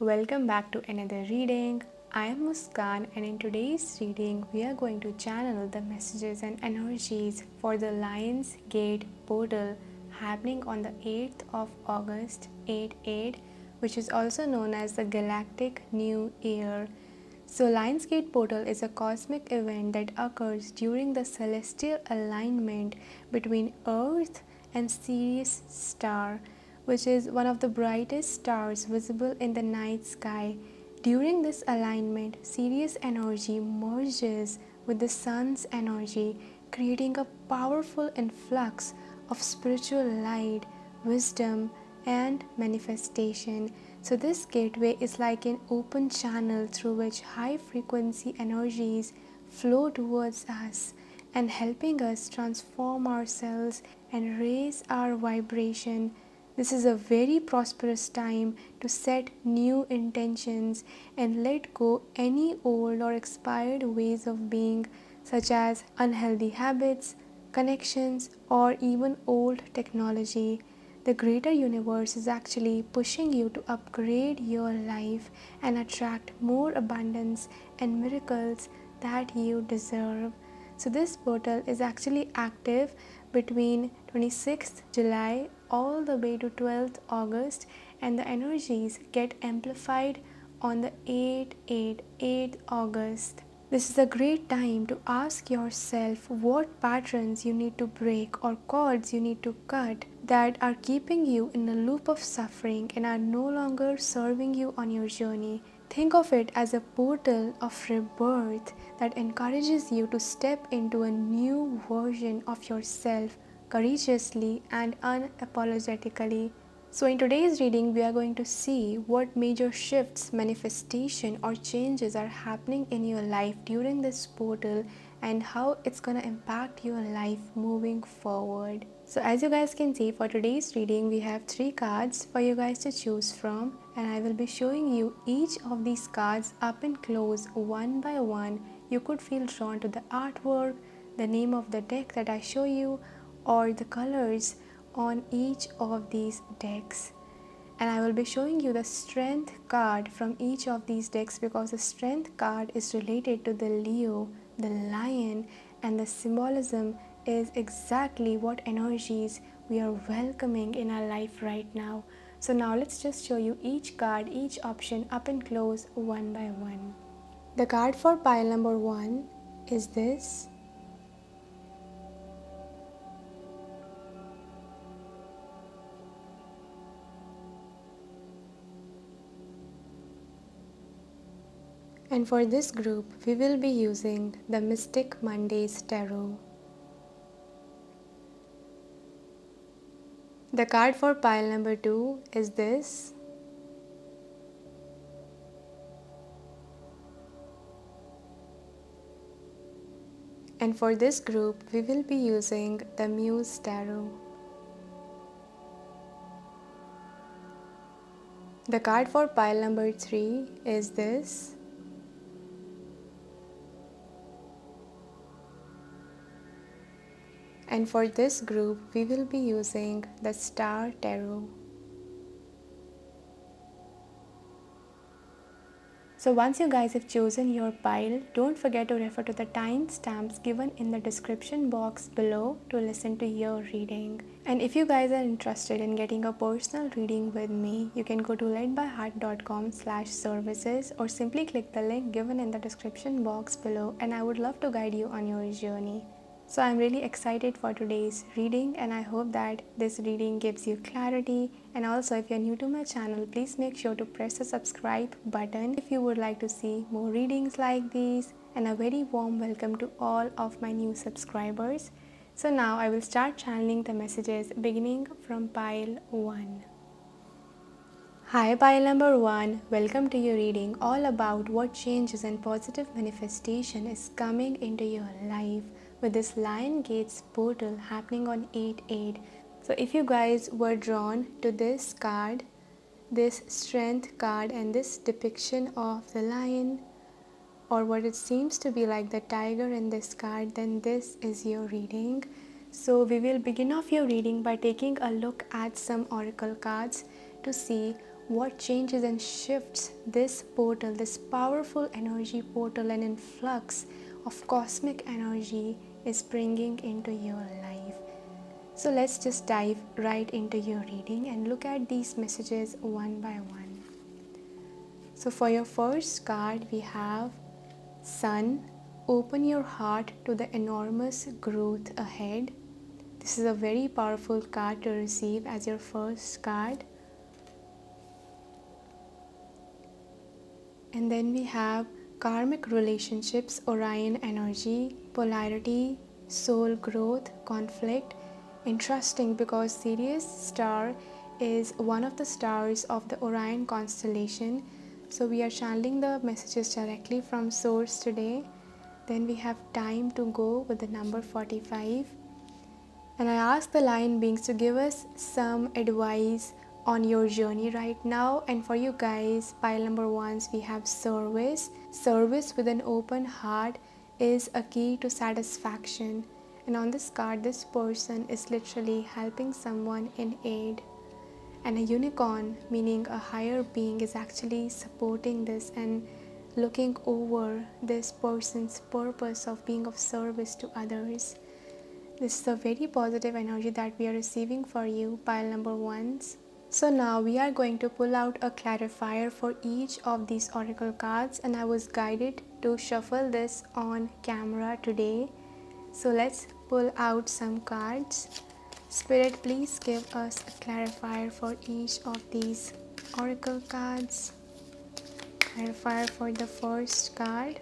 welcome back to another reading. I am Muskan, and in today's reading, we are going to channel the messages and energies for the Lion's Gate portal happening on the 8th of August 8/8, which is also known as the Galactic New Year. So, Lion's Gate portal is a cosmic event that occurs during the celestial alignment between Earth and Sirius star, which is one of the brightest stars visible in the night sky. During this alignment, Sirius energy merges with the sun's energy, creating a powerful influx of spiritual light, wisdom, and manifestation. So, this gateway is like an open channel through which high frequency energies flow towards us and helping us transform ourselves and raise our vibration. This is a very prosperous time to set new intentions and let go any old or expired ways of being, such as unhealthy habits, connections, or even old technology. The greater universe is actually pushing you to upgrade your life and attract more abundance and miracles that you deserve. So this portal is actually active between 26th July all the way to 12th August, and the energies get amplified on the 8/8 August. This is a great time to ask yourself what patterns you need to break or cords you need to cut that are keeping you in a loop of suffering and are no longer serving you on your journey. Think of it as a portal of rebirth that encourages you to step into a new version of yourself courageously and unapologetically. So, in today's reading, we are going to see what major shifts, manifestation, or changes are happening in your life during this portal and how it's going to impact your life moving forward. So, as you guys can see, for today's reading, we have 3 cards for you guys to choose from, and I will be showing you each of these cards up and close one by one. You could feel drawn to the artwork, the name of the deck that I show you, or the colors on each of these decks. And I will be showing you the strength card from each of these decks because the strength card is related to the Leo, the lion, and the symbolism is exactly what energies we are welcoming in our life right now. So now let's just show you each card, each option up and close one by one. The card for pile number 1 is this. And for this group, we will be using the Mystic Mondays Tarot. The card for pile number 2 is this. And for this group, we will be using the Muse Tarot. The card for pile number 3 is this. And for this group, we will be using the Star Tarot. So once you guys have chosen your pile, don't forget to refer to the timestamps given in the description box below to listen to your reading. And if you guys are interested in getting a personal reading with me, you can go to ledbyheart.com/services or simply click the link given in the description box below, and I would love to guide you on your journey. So I'm really excited for today's reading, and I hope that this reading gives you clarity. And also, if you're new to my channel, please make sure to press the subscribe button if you would like to see more readings like these. And a very warm welcome to all of my new subscribers. So now I will start channeling the messages beginning from pile 1. Hi pile number 1, welcome to your reading all about what changes and positive manifestation is coming into your life with this Lion Gates portal happening on 8/8. So if you guys were drawn to this card, this strength card, and this depiction of the lion, or what it seems to be like the tiger in this card, then this is your reading. So we will begin off your reading by taking a look at some oracle cards to see what changes and shifts this portal, this powerful energy portal and influx of cosmic energy is bringing into your life. So let's just dive right into your reading and look at these messages one by one. So for your first card, we have Sun. Open your heart to the enormous growth ahead. This is a very powerful card to receive as your first card. And then we have karmic relationships, Orion energy, polarity, soul growth, conflict. Interesting because Sirius star is one of the stars of the Orion constellation. So we are channeling the messages directly from source today. Then we have time to go with the number 45. And I ask the lion beings to give us some advice on your journey right now. And for you guys, pile number 1, we have service. Service with an open heart is a key to satisfaction. And on this card, this person is literally helping someone in aid. And a unicorn, meaning a higher being, is actually supporting this and looking over this person's purpose of being of service to others. This is a very positive energy that we are receiving for you, pile number 1s. So now we are going to pull out a clarifier for each of these oracle cards, and I was guided to shuffle this on camera today. So let's pull out some cards. Spirit, please give us a clarifier for each of these oracle cards. Clarifier for the first card.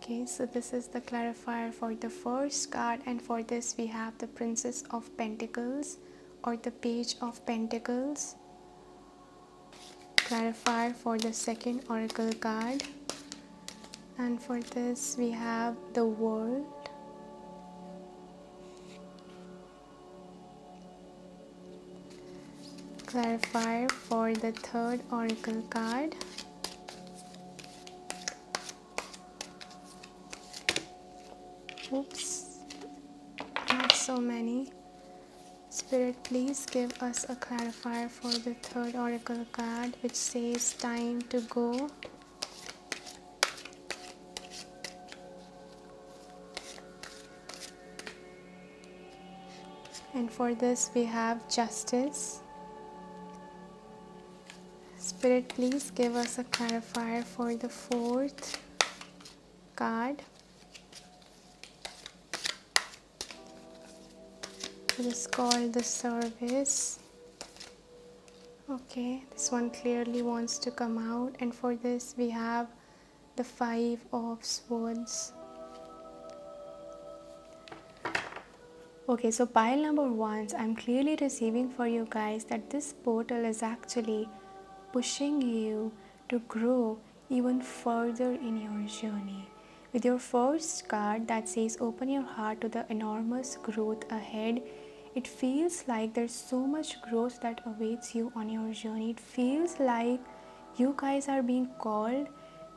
Okay, so this is the clarifier for the first card, and for this we have the Princess of Pentacles or the Page of Pentacles. Clarifier for the second oracle card, and for this we have the World. Clarifier for the third oracle card. Oops, not so many. Spirit, please give us a clarifier for the third oracle card, which says time to go. And for this we have justice. Spirit, please give us a clarifier for the fourth card. It is called the service. Okay, this one clearly wants to come out, and for this we have the 5 of Swords. Okay, so pile number 1, I'm clearly receiving for you guys that this portal is actually pushing you to grow even further in your journey. With your first card that says open your heart to the enormous growth ahead, it feels like there's so much growth that awaits you on your journey. It feels like you guys are being called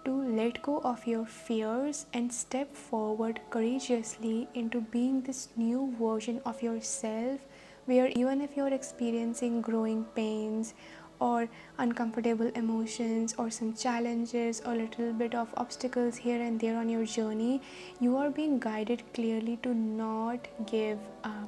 to let go of your fears and step forward courageously into being this new version of yourself, where even if you're experiencing growing pains or uncomfortable emotions or some challenges or a little bit of obstacles here and there on your journey, you are being guided clearly to not give up.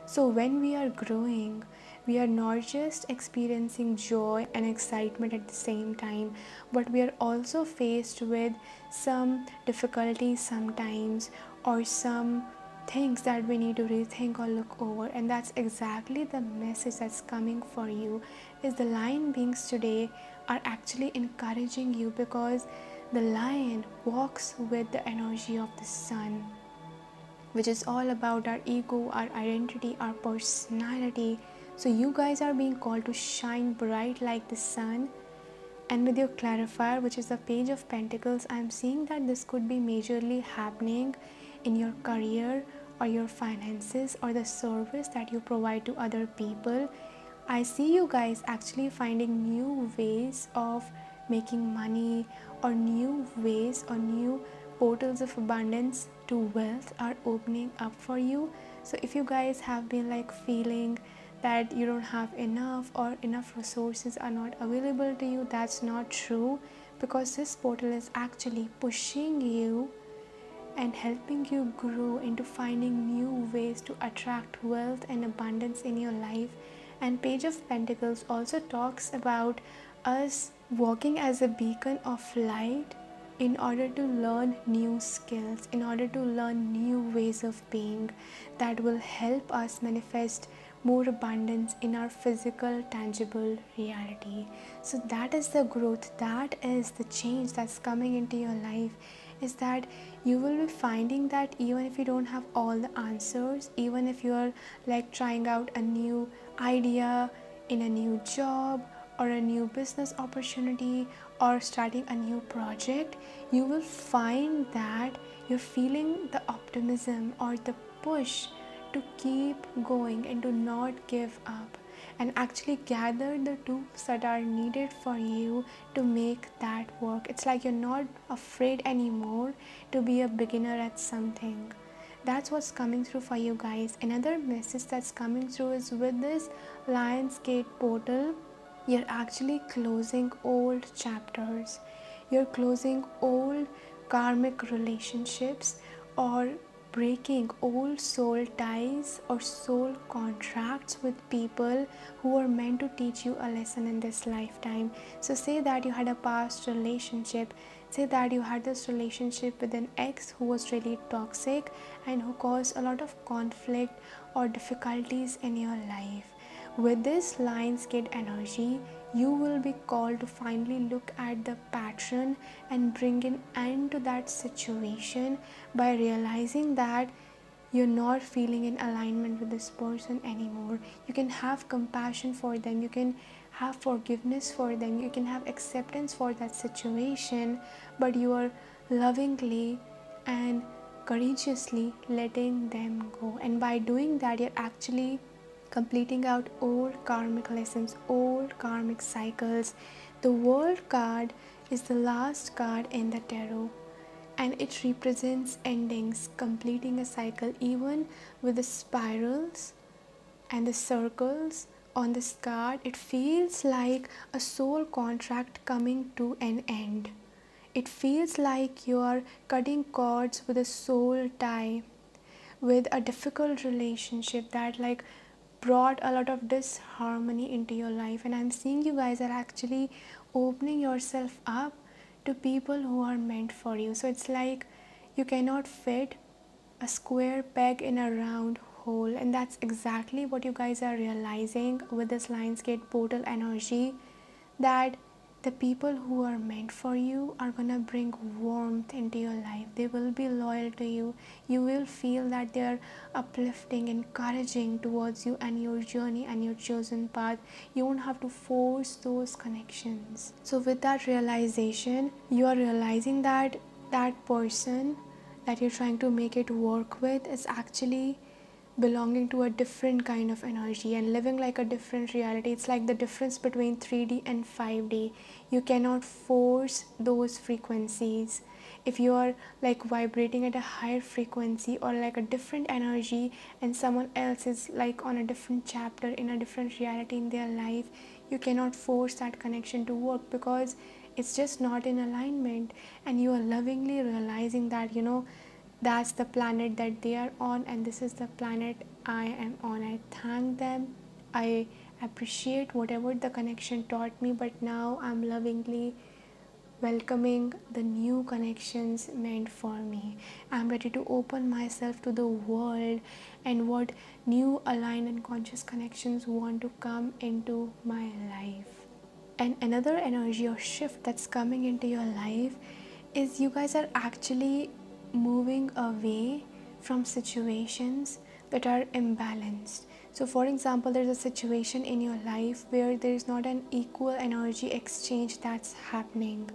So when we are growing, we are not just experiencing joy and excitement at the same time, but we are also faced with some difficulties sometimes, or some things that we need to rethink or look over. And that's exactly the message that's coming for you, is the lion beings today are actually encouraging you, because the lion walks with the energy of the sun, which is all about our ego, our identity, our personality. So you guys are being called to shine bright like the sun. And with your clarifier, which is the Page of Pentacles, I'm seeing that this could be majorly happening in your career or your finances or the service that you provide to other people. I see you guys actually finding new ways of making money or new ways or new portals of abundance to wealth are opening up for you. So if you guys have been like feeling that you don't have enough or enough resources are not available to you, that's not true, because this portal is actually pushing you and helping you grow into finding new ways to attract wealth and abundance in your life. And Page of Pentacles also talks about us walking as a beacon of light in order to learn new skills, in order to learn new ways of being that will help us manifest more abundance in our physical, tangible reality. So that is the growth, that is the change that's coming into your life, is that you will be finding that even if you don't have all the answers, even if you are like trying out a new idea in a new job or a new business opportunity or starting a new project, you will find that you're feeling the optimism or the push to keep going and to not give up, and actually gather the tools that are needed for you to make that work. It's like you're not afraid anymore to be a beginner at something. That's what's coming through for you guys. Another message that's coming through is with this Lionsgate portal, you're actually closing old chapters. You're closing old karmic relationships or breaking old soul ties or soul contracts with people who are meant to teach you a lesson in this lifetime. So say that you had a past relationship, say that you had this relationship with an ex who was really toxic and who caused a lot of conflict or difficulties in your life. With this Lionsgate energy, you will be called to finally look at the pattern and bring an end to that situation by realizing that you're not feeling in alignment with this person anymore. You can have compassion for them, you can have forgiveness for them, you can have acceptance for that situation, but you are lovingly and courageously letting them go. And by doing that, you're actually completing out old karmic lessons, old karmic cycles. The World card is the last card in the tarot, and it represents endings, completing a cycle. Even with the spirals and the circles on this card, it feels like a soul contract coming to an end. It feels like you are cutting cords with a soul tie, with a difficult relationship that like brought a lot of disharmony into your life. And I'm seeing you guys are actually opening yourself up to people who are meant for you. So it's like you cannot fit a square peg in a round hole, and that's exactly what you guys are realizing with this Lionsgate portal energy, that the people who are meant for you are gonna bring warmth into your life. They will be loyal to you. You will feel that they are uplifting, encouraging towards you and your journey and your chosen path. You won't have to force those connections. So with that realization, you are realizing that that person that you're trying to make it work with is actually belonging to a different kind of energy and living like a different reality. It's like the difference between 3D and 5D. You cannot force those frequencies. If you are like vibrating at a higher frequency or like a different energy, and someone else is like on a different chapter in a different reality in their life, you cannot force that connection to work because it's just not in alignment. And you are lovingly realizing that, you know, that's the planet that they are on and this is the planet I am on. I thank them, I appreciate whatever the connection taught me, but now I'm lovingly welcoming the new connections meant for me. I'm ready to open myself to the world and what new aligned and conscious connections want to come into my life. And another energy or shift that's coming into your life is you guys are actually moving away from situations that are imbalanced. So for example, there's a situation in your life where there is not an equal energy exchange that's happening,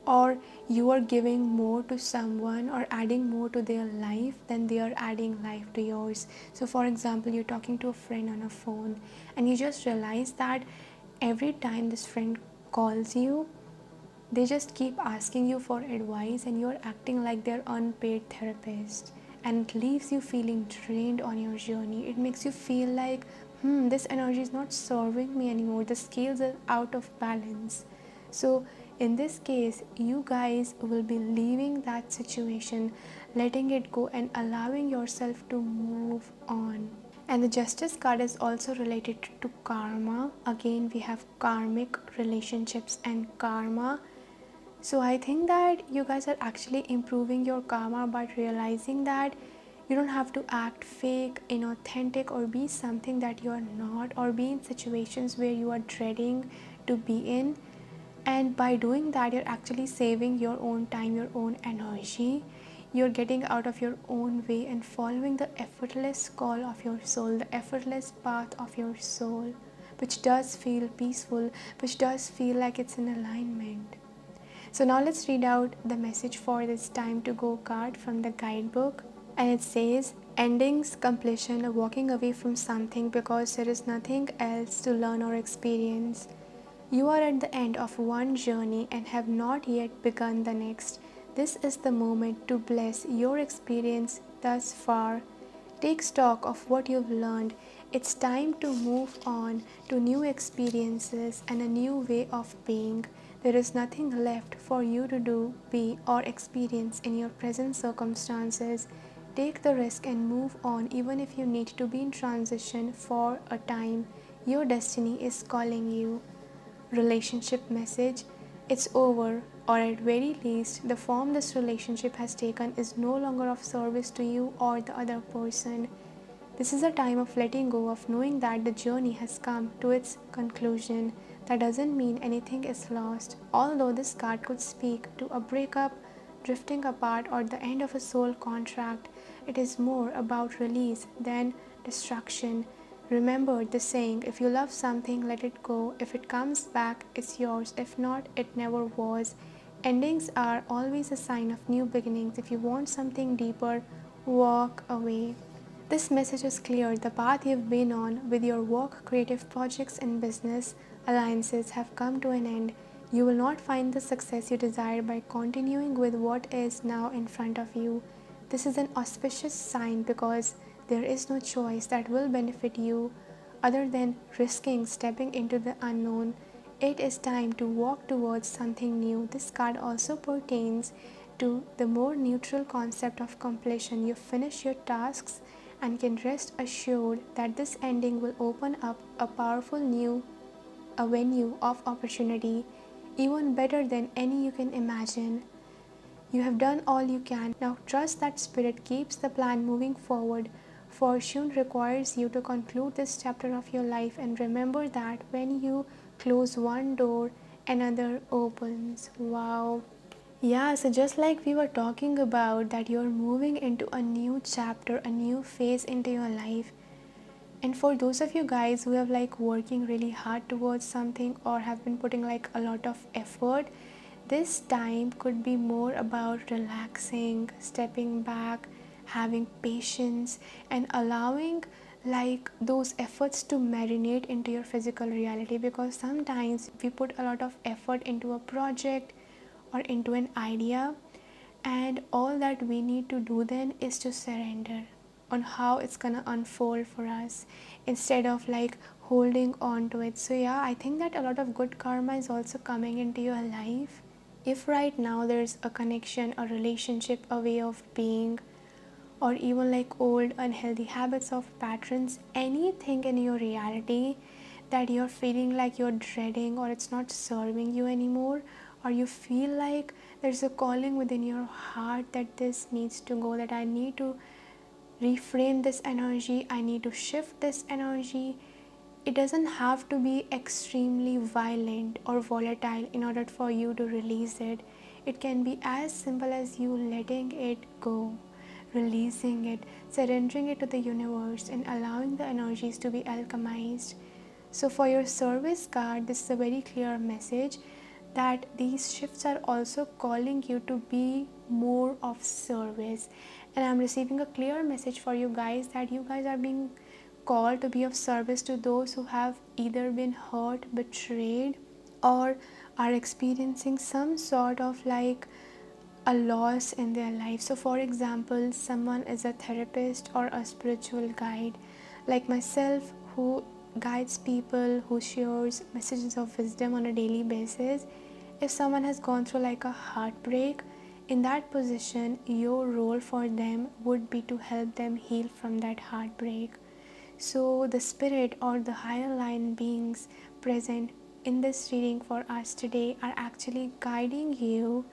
or you are giving more to someone or adding more to their life than they are adding life to yours. So for example, you're talking to a friend on a phone and you just realize that every time this friend calls you, They just keep asking you for advice and you're acting like their unpaid therapist. And it leaves you feeling drained on your journey. It makes you feel like, this energy is not serving me anymore. The scales are out of balance. So, in this case, you guys will be leaving that situation, letting it go, and allowing yourself to move on. And the justice card is also related to karma. Again, we have karmic relationships and karma. So I think that you guys are actually improving your karma by realizing that you don't have to act fake, inauthentic, or be something that you are not, or be in situations where you are dreading to be in. And by doing that, you're actually saving your own time, your own energy. You're getting out of your own way and following the effortless call of your soul, the effortless path of your soul, which does feel peaceful, which does feel like it's in alignment. So now let's read out the message for this time to go card from the guidebook. And it says, endings, completion, walking away from something because there is nothing else to learn or experience. You are at the end of one journey and have not yet begun the next. This is the moment to bless your experience thus far. Take stock of what you've learned. It's time to move on to new experiences and a new way of being. There is nothing left for you to do, be, or experience in your present circumstances. Take the risk and move on, even if you need to be in transition for a time. Your destiny is calling you. Relationship message: it's over, or at very least, the form this relationship has taken is no longer of service to you or the other person. This is a time of letting go, of knowing that the journey has come to its conclusion. That doesn't mean anything is lost, although this card could speak to a breakup, drifting apart, or the end of a soul contract. It is more about release than destruction. Remember the saying, if you love something, let it go. If it comes back, it's yours. If not, it never was. Endings are always a sign of new beginnings. If you want something deeper, walk away. This message is clear. The path you've been on with your work, creative projects, and business alliances have come to an end. You will not find the success you desire by continuing with what is now in front of you. This is an auspicious sign because there is no choice that will benefit you other than risking stepping into the unknown. It is time to walk towards something new. This card also pertains to the more neutral concept of completion. You finish your tasks and can rest assured that this ending will open up a powerful new avenue of opportunity, even better than any you can imagine. You have done all you can. Now trust that spirit keeps the plan moving forward. Fortune requires you to conclude this chapter of your life, and remember that when you close one door, another opens. Wow. Yeah, so just like we were talking about, that you're moving into a new chapter, a new phase into your life. And for those of you guys who have like working really hard towards something or have been putting like a lot of effort, this time could be more about relaxing, stepping back, having patience, and allowing like those efforts to marinate into your physical reality, because sometimes we put a lot of effort into a project or into an idea, and all that we need to do then is to surrender on how it's gonna unfold for us instead of like holding on to it. So yeah, I think that a lot of good karma is also coming into your life. If right now there's a connection, a relationship, a way of being, or even like old unhealthy habits of patterns, anything in your reality that you're feeling like you're dreading or it's not serving you anymore, or you feel like there's a calling within your heart that this needs to go, that I need to reframe this energy, I need to shift this energy. It doesn't have to be extremely violent or volatile in order for you to release it. It can be as simple as you letting it go, releasing it, surrendering it to the universe, and allowing the energies to be alchemized. So, for your service card, this is a very clear message that these shifts are also calling you to be more of service. And I'm receiving a clear message for you guys that you guys are being called to be of service to those who have either been hurt, betrayed, or are experiencing some sort of like a loss in their life. So for example, someone is a therapist or a spiritual guide like myself, who guides people, who shares messages of wisdom on a daily basis. If someone has gone through like a heartbreak, in that position your role for them would be to help them heal from that heartbreak. So the spirit or the higher line beings present in this reading for us today are actually guiding you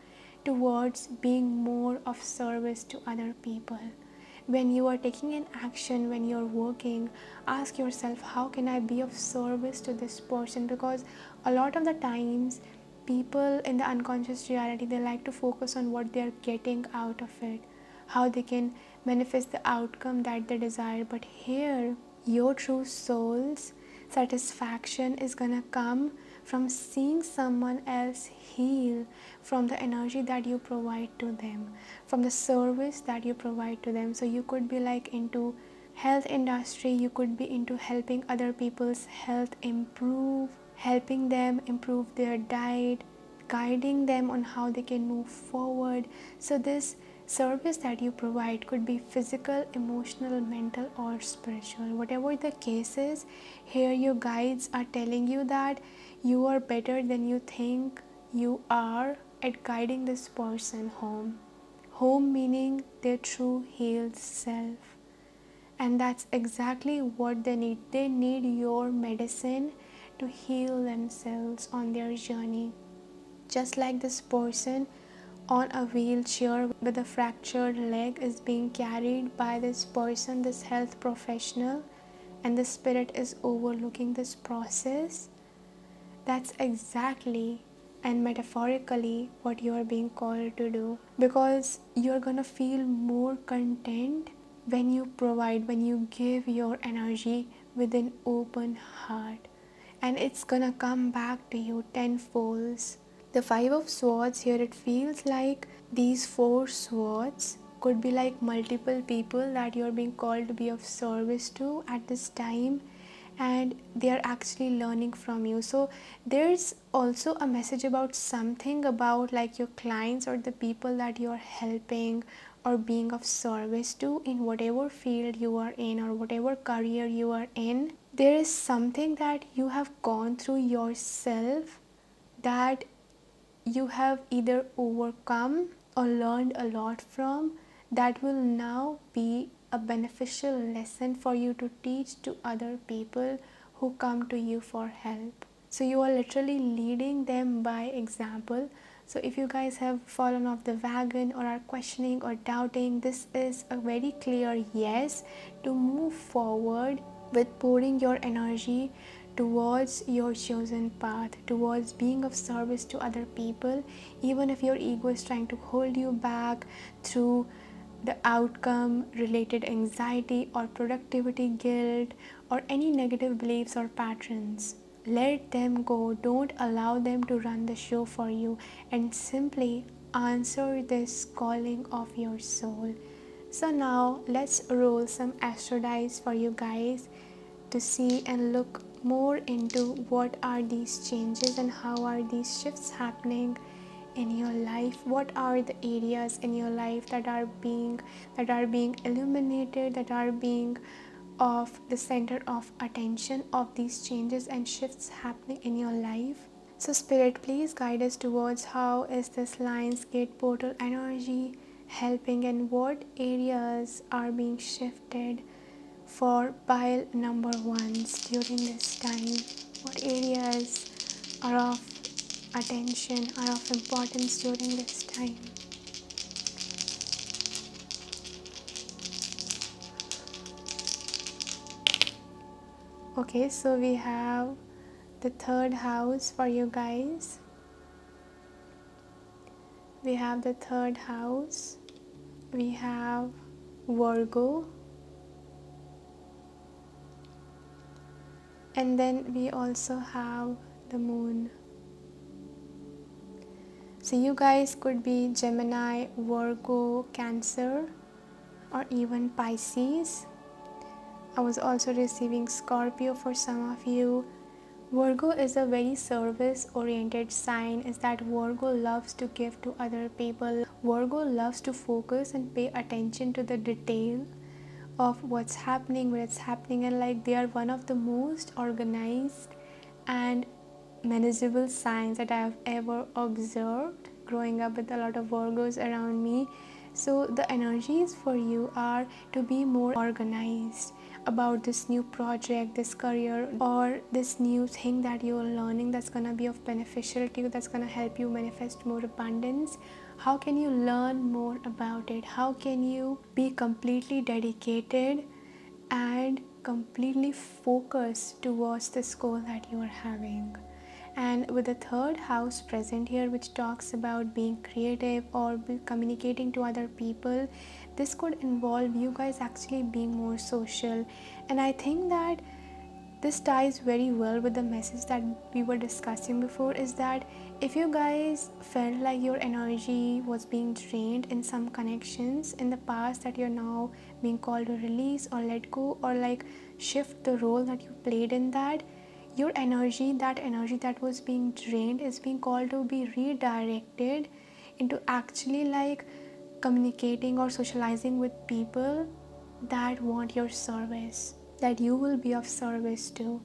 towards being more of service to other people. When you are taking an action, when you're working, ask yourself, how can I be of service to this person? Because a lot of the times people in the unconscious reality, they like to focus on what they're getting out of it, how they can manifest the outcome that they desire. But here, your true soul's satisfaction is gonna come from seeing someone else heal, from the energy that you provide to them, from the service that you provide to them. So you could be like into health industry, you could be into helping other people's health improve, helping them improve their diet, guiding them on how they can move forward. So this service that you provide could be physical, emotional, mental, or spiritual. Whatever the case is, here your guides are telling you that you are better than you think you are at guiding this person home. Home meaning their true healed self. And that's exactly what they need. They need your medicine to heal themselves on their journey. Just like this person on a wheelchair with a fractured leg is being carried by this person, this health professional, and the spirit is overlooking this process. That's exactly and metaphorically what you are being called to do, because you're gonna feel more content when you provide, when you give your energy with an open heart, and it's gonna come back to you tenfold. The Five of Swords here, it feels like these four swords could be like multiple people that you're being called to be of service to at this time, and they are actually learning from you. So there's also a message about something about like your clients or the people that you're helping or being of service to in whatever field you are in or whatever career you are in. There is something that you have gone through yourself that you have either overcome or learned a lot from, that will now be a beneficial lesson for you to teach to other people who come to you for help. So you are literally leading them by example. So if you guys have fallen off the wagon or are questioning or doubting, this is a very clear yes to move forward with pouring your energy towards your chosen path, towards being of service to other people, even if your ego is trying to hold you back through the outcome related anxiety or productivity guilt or any negative beliefs or patterns. Let them go. Don't allow them to run the show for you, and simply answer this calling of your soul. So now let's roll some astro dice for you guys to see and look more into what are these changes and how are these shifts happening in your life. What are the areas in your life that are being illuminated, that are being of the center of attention of these changes and shifts happening in your life. So spirit, please guide us towards how is this Lionsgate portal energy helping, and what areas are being shifted for pile number ones during this time. What areas are of attention, are of importance during this time. Okay, so we have the third house for you guys. We have the third house. We have Virgo. And then we also have the moon. So you guys could be Gemini, Virgo, Cancer, or even Pisces. I was also receiving Scorpio for some of you, Virgo is a very service oriented sign, is that Virgo loves to give to other people. Virgo loves to focus and pay attention to the detail of what's happening, where it's happening, and like they are one of the most organized and manageable signs that I have ever observed growing up with a lot of Virgos around me. So the energies for you are to be more organized about this new project, this career, or this new thing that you're learning that's gonna be of beneficial to you, that's gonna help you manifest more abundance. How can you learn more about it? How can you be completely dedicated and completely focused towards this goal that you are having? And with the third house present here, which talks about being creative or communicating to other people, this could involve you guys actually being more social. And I think that this ties very well with the message that we were discussing before, is that if you guys felt like your energy was being drained in some connections in the past, that you're now being called to release or let go, or like shift the role that you played in that, your energy, that energy that was being drained, is being called to be redirected into actually like communicating or socializing with people that want your service, that you will be of service to.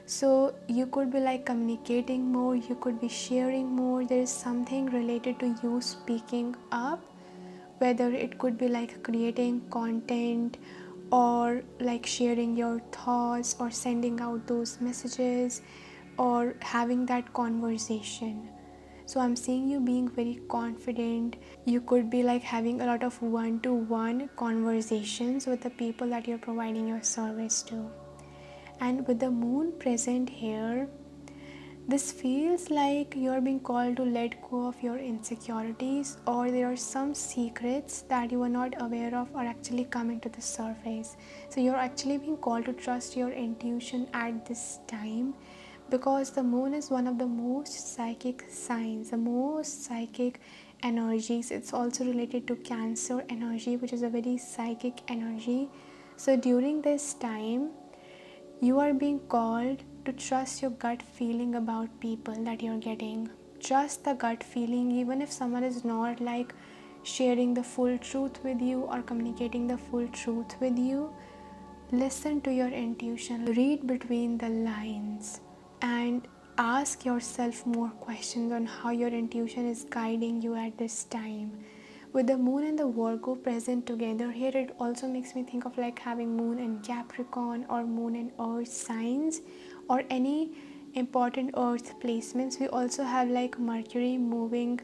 So you could be like communicating more, you could be sharing more. There is something related to you speaking up, whether it could be like creating content or like sharing your thoughts or sending out those messages or having that conversation. So I'm seeing you being very confident. You could be like having a lot of one-to-one conversations with the people that you're providing your service to. And with the moon present here, this feels like you're being called to let go of your insecurities, or there are some secrets that you are not aware of are actually coming to the surface. So you're actually being called to trust your intuition at this time, because the moon is one of the most psychic signs, the most psychic energies. It's also related to Cancer energy, which is a very psychic energy. So during this time, you are being called to trust your gut feeling about people that you're getting. Trust the gut feeling, even if someone is not like sharing the full truth with you or communicating the full truth with you. Listen to your intuition, read between the lines, and ask yourself more questions on how your intuition is guiding you at this time. With the moon and the Virgo present together here, it also makes me think of like having moon in Capricorn or moon in earth signs or any important earth placements. We also have like Mercury moving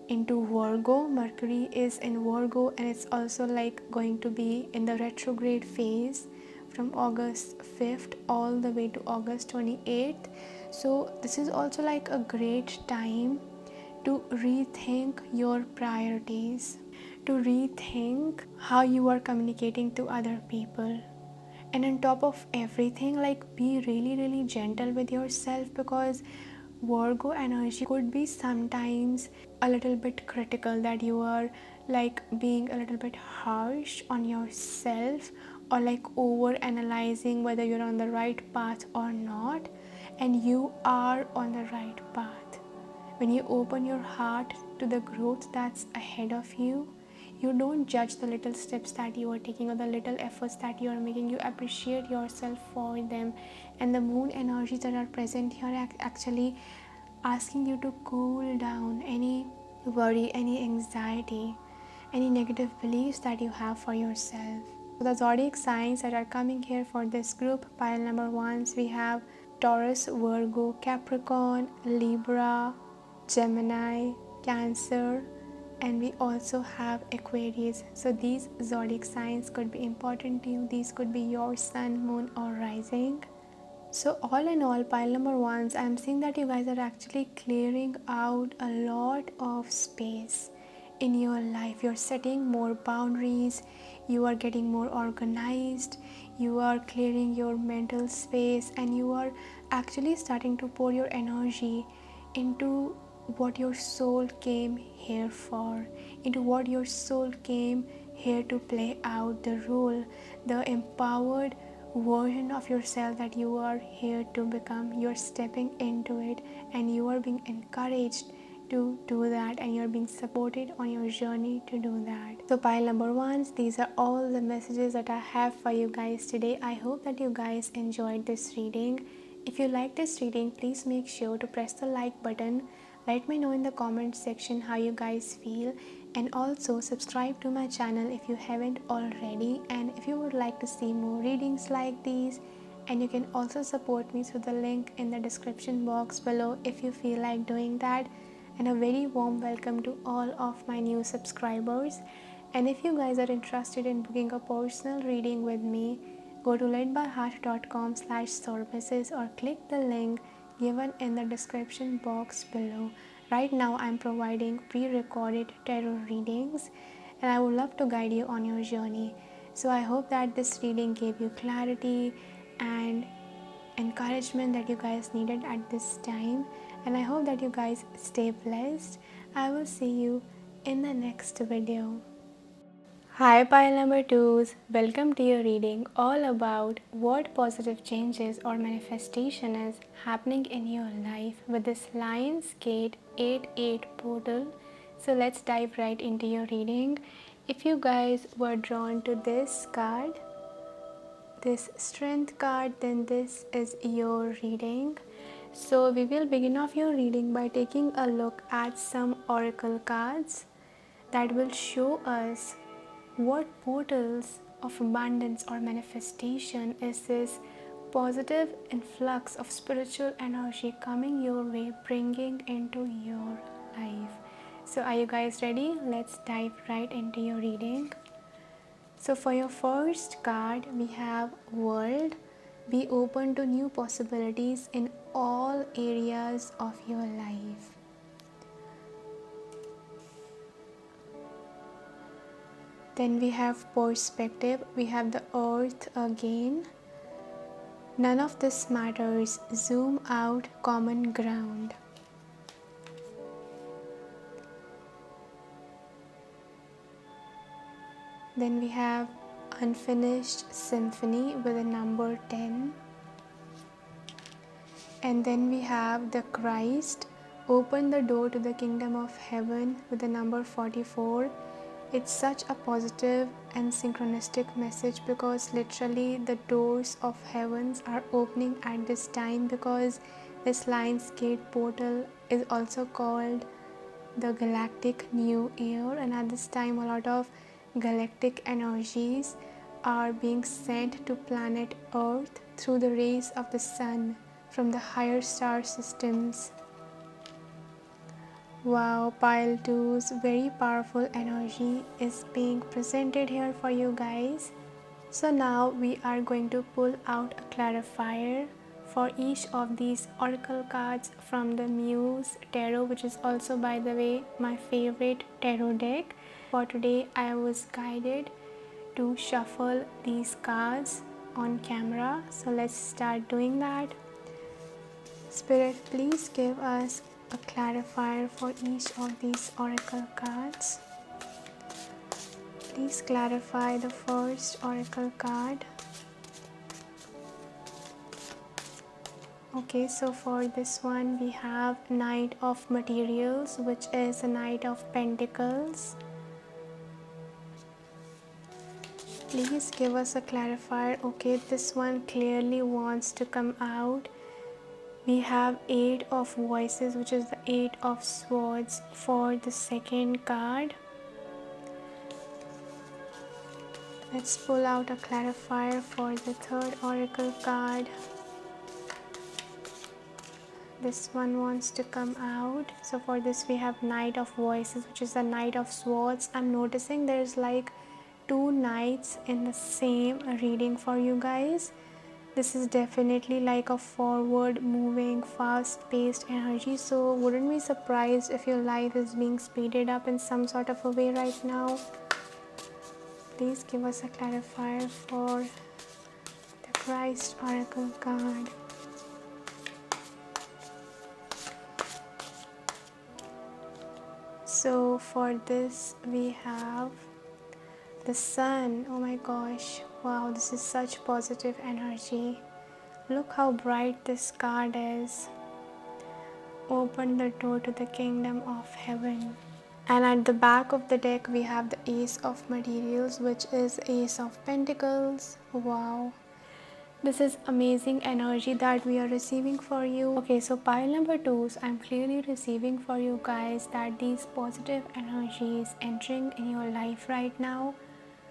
into Virgo. Mercury is in Virgo and it's also like going to be in the retrograde phase from August 5th all the way to August 28th. So this is also like a great time to rethink your priorities, to rethink how you are communicating to other people. And on top of everything, like be really gentle with yourself, because Virgo energy could be sometimes a little bit critical, that you are like being a little bit harsh on yourself or like over analyzing whether you're on the right path or not. And you are on the right path. When you open your heart to the growth that's ahead of you, you don't judge the little steps that you are taking or the little efforts that you are making. You appreciate yourself for them. And the moon energies that are present here are actually asking you to cool down any worry, any anxiety, any negative beliefs that you have for yourself. So the zodiac signs that are coming here for this group, pile number ones, we have Taurus, Virgo, Capricorn, Libra, Gemini, Cancer, and we also have Aquarius. So these zodiac signs could be important to you. These could be your sun, moon, or rising. So all in all, pile number ones, I'm seeing that you guys are actually clearing out a lot of space in your life. You're setting more boundaries, you are getting more organized, you are clearing your mental space, and you are actually starting to pour your energy into what your soul came here for, into what your soul came here to play out the role, the empowered version of yourself that you are here to become. You're stepping into it and you are being encouraged to do that, and you're being supported on your journey to do that. So pile number one, these are all the messages that I have for you guys today. I hope that you guys enjoyed this reading. If you like this reading, please make sure to press the like button. Let me know in the comment section how you guys feel, and also subscribe to my channel if you haven't already, and if you would like to see more readings like these. And you can also support me through the link in the description box below if you feel like doing that. And a very warm welcome to all of my new subscribers. And if you guys are interested in booking a personal reading with me, go to ledbyheart.com/services or click the link given in the description box below. Right now I'm providing pre-recorded tarot readings, and I would love to guide you on your journey. So I hope that this reading gave you clarity and encouragement that you guys needed at this time, and I hope that you guys stay blessed. I will see you in the next video. Hi pile number twos, welcome to your reading all about what positive changes or manifestation is happening in your life with this Lionsgate 8-8 portal. So let's dive right into your reading. If you guys were drawn to this card, this strength card, then this is your reading. So we will begin off your reading by taking a look at some oracle cards that will show us what portals of abundance or manifestation is this positive influx of spiritual energy coming your way, bringing into your life. So are you guys ready? Let's dive right into your reading. So for your first card, we have World. Be open to new possibilities in all areas of your life. Then we have Perspective. We have the Earth again. None of this matters. Zoom out, common ground. Then we have Unfinished Symphony with a number 10. And then we have the Christ. Open the door to the kingdom of heaven with the number 44. It's such a positive and synchronistic message because literally the doors of heavens are opening at this time, because this Lionsgate portal is also called the galactic new year, and at this time a lot of galactic energies are being sent to planet Earth through the rays of the sun from the higher star systems. Wow, pile 2's very powerful energy is being presented here for you guys. So now we are going to pull out a clarifier for each of these oracle cards from the Muse Tarot, which is also, by the way, my favorite tarot deck. For today I was guided to shuffle these cards on camera, so let's start doing that. Spirit, please give us a clarifier for each of these oracle cards. Please clarify the first oracle card. Okay, so for this one we have Knight of Materials, which is a Knight of Pentacles. Please give us a clarifier. Okay, this one clearly wants to come out. We have 8 of Voices, which is the 8 of Swords for the second card. Let's pull out a clarifier for the third oracle card. This one wants to come out. So for this we have Knight of Voices, which is the Knight of Swords. I'm noticing there's like 2 knights in the same reading for you guys. This is definitely like a forward moving, fast paced energy, so wouldn't be surprised if your life is being speeded up in some sort of a way right now. Please give us a clarifier for the Christ oracle card. So for this we have The sun, oh my gosh, wow, this is such positive energy. Look how bright this card is. Open the door to the kingdom of heaven. And at the back of the deck we have the Ace of Materials, which is Ace of Pentacles. Wow, this is amazing energy that we are receiving for you. Okay, so pile number 2, I'm clearly receiving for you guys that these positive energies entering in your life right now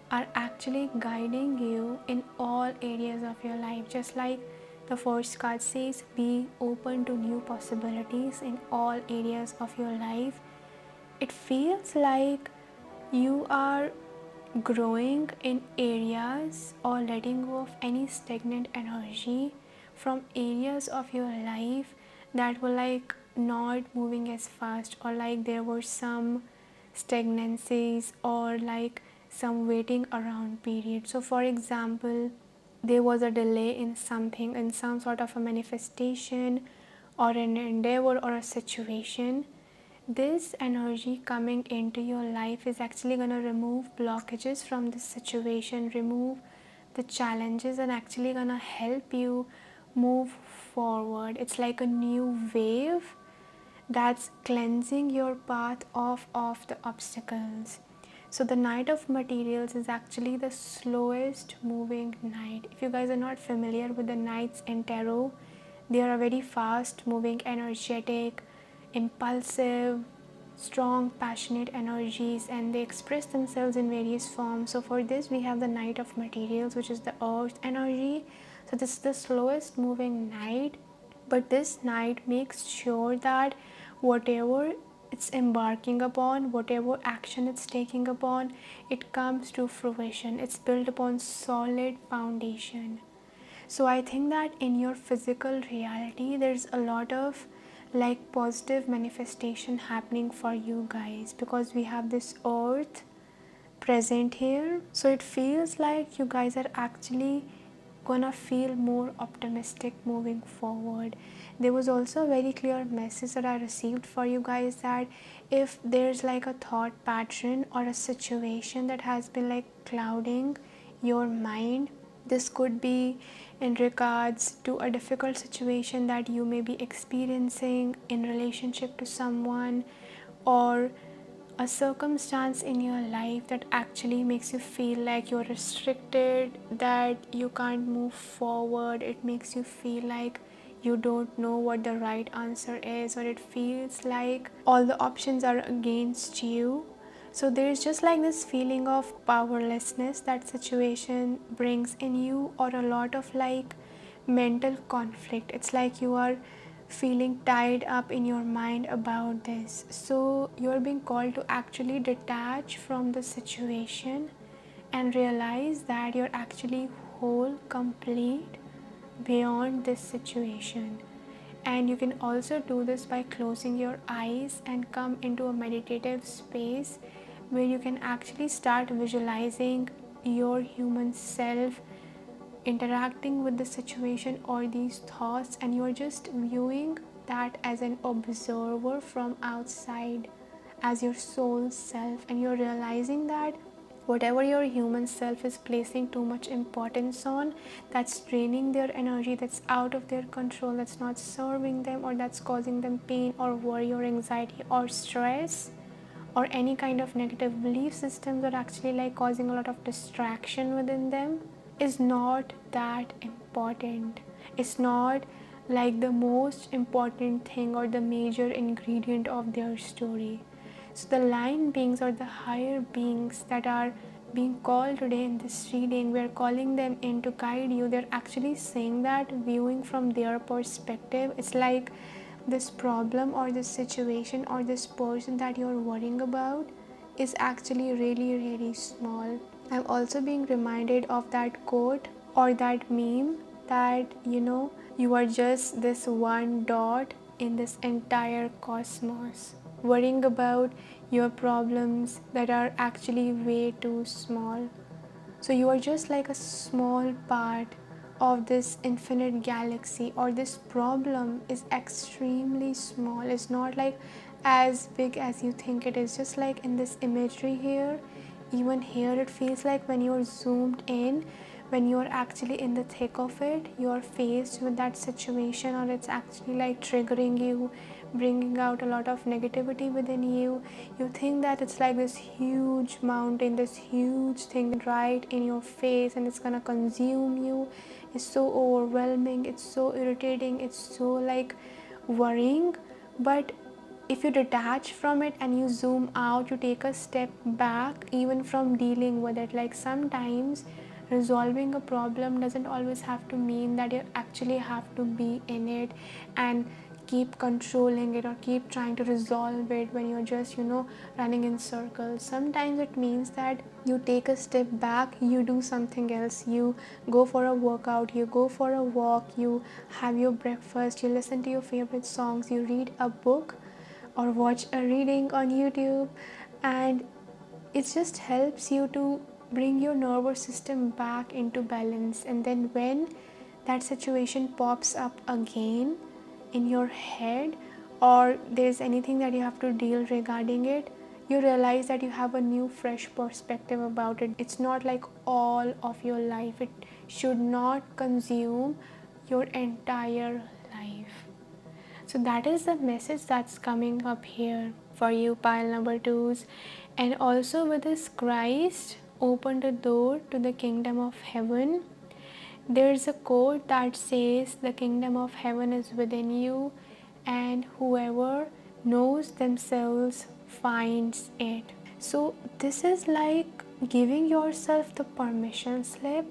are actually guiding you in all areas of your life. Just like the first card says, be open to new possibilities in all areas of your life. It feels like you are growing in areas or letting go of any stagnant energy from areas of your life that were like not moving as fast, or like there were some stagnancies or like some waiting around period. So for example, there was a delay in something, in some sort of a manifestation or an endeavor or a situation. This energy coming into your life is actually going to remove blockages from this situation, remove the challenges, and actually going to help you move forward. It's like a new wave that's cleansing your path of the obstacles. So the Knight of Materials is actually the slowest moving knight. If you guys are not familiar with the knights in tarot, they are a very fast moving, energetic, impulsive, strong, passionate energies, and they express themselves in various forms. So for this we have the Knight of Materials, which is the earth energy. So this is the slowest moving knight, but this knight makes sure that whatever it's embarking upon, whatever action it's taking upon, it comes to fruition. It's built upon solid foundation. So I think that in your physical reality there's a lot of like positive manifestation happening for you guys, because we have this earth present here. So it feels like you guys are actually gonna feel more optimistic moving forward. There was also a very clear message that I received for you guys, that if there's like a thought pattern or a situation that has been like clouding your mind, this could be in regards to a difficult situation that you may be experiencing in relationship to someone, or a circumstance in your life that actually makes you feel like you're restricted, that you can't move forward. It makes you feel like you don't know what the right answer is, or it feels like all the options are against you. So there's just like this feeling of powerlessness that situation brings in you, or a lot of like mental conflict. It's like you are feeling tied up in your mind about this. So you're being called to actually detach from the situation and realize that you're actually whole, complete beyond this situation. And you can also do this by closing your eyes and come into a meditative space where you can actually start visualizing your human self interacting with the situation or these thoughts, and you're just viewing that as an observer from outside, as your soul self, and you're realizing that whatever your human self is placing too much importance on, that's draining their energy, that's out of their control, that's not serving them, or that's causing them pain or worry or anxiety or stress, or any kind of negative belief systems that actually like causing a lot of distraction within them, is not that important. It's not like the most important thing or the major ingredient of their story. So the line beings or the higher beings that are being called today in this reading, we are calling them in to guide you. They're actually saying that, viewing from their perspective, it's like this problem or this situation or this person that you're worrying about is actually really, really small. I'm also being reminded of that quote or that meme that, you are just this one dot in this entire cosmos, worrying about your problems that are actually way too small. So you are just like a small part of this infinite galaxy, or this problem is extremely small. It's not like as big as you think it is. Just like in this imagery here, Even here it feels like when you're zoomed in, when you're actually in the thick of it, you're faced with that situation, or it's actually like triggering you, bringing out a lot of negativity within you. You think that it's like this huge mountain, this huge thing right in your face, and it's gonna consume you. It's so overwhelming, it's so irritating, it's so like worrying. But if you detach from it and you zoom out, you take a step back even from dealing with it. Like sometimes resolving a problem doesn't always have to mean that you actually have to be in it and keep controlling it or keep trying to resolve it when you're just running in circles. Sometimes it means that you take a step back, you do something else, you go for a workout, you go for a walk, you have your breakfast, you listen to your favorite songs, you read a book or watch a reading on YouTube, and it just helps you to bring your nervous system back into balance. And then when that situation pops up again in your head, or there's anything that you have to deal regarding it, you realize that you have a new fresh perspective about it. It's not like all of your life, it should not consume your entire life. So that is the message that's coming up here for you, pile number twos. And also with this, Christ opened the door to the kingdom of heaven. There's a quote that says the kingdom of heaven is within you, and whoever knows themselves finds it. So this is like giving yourself the permission slip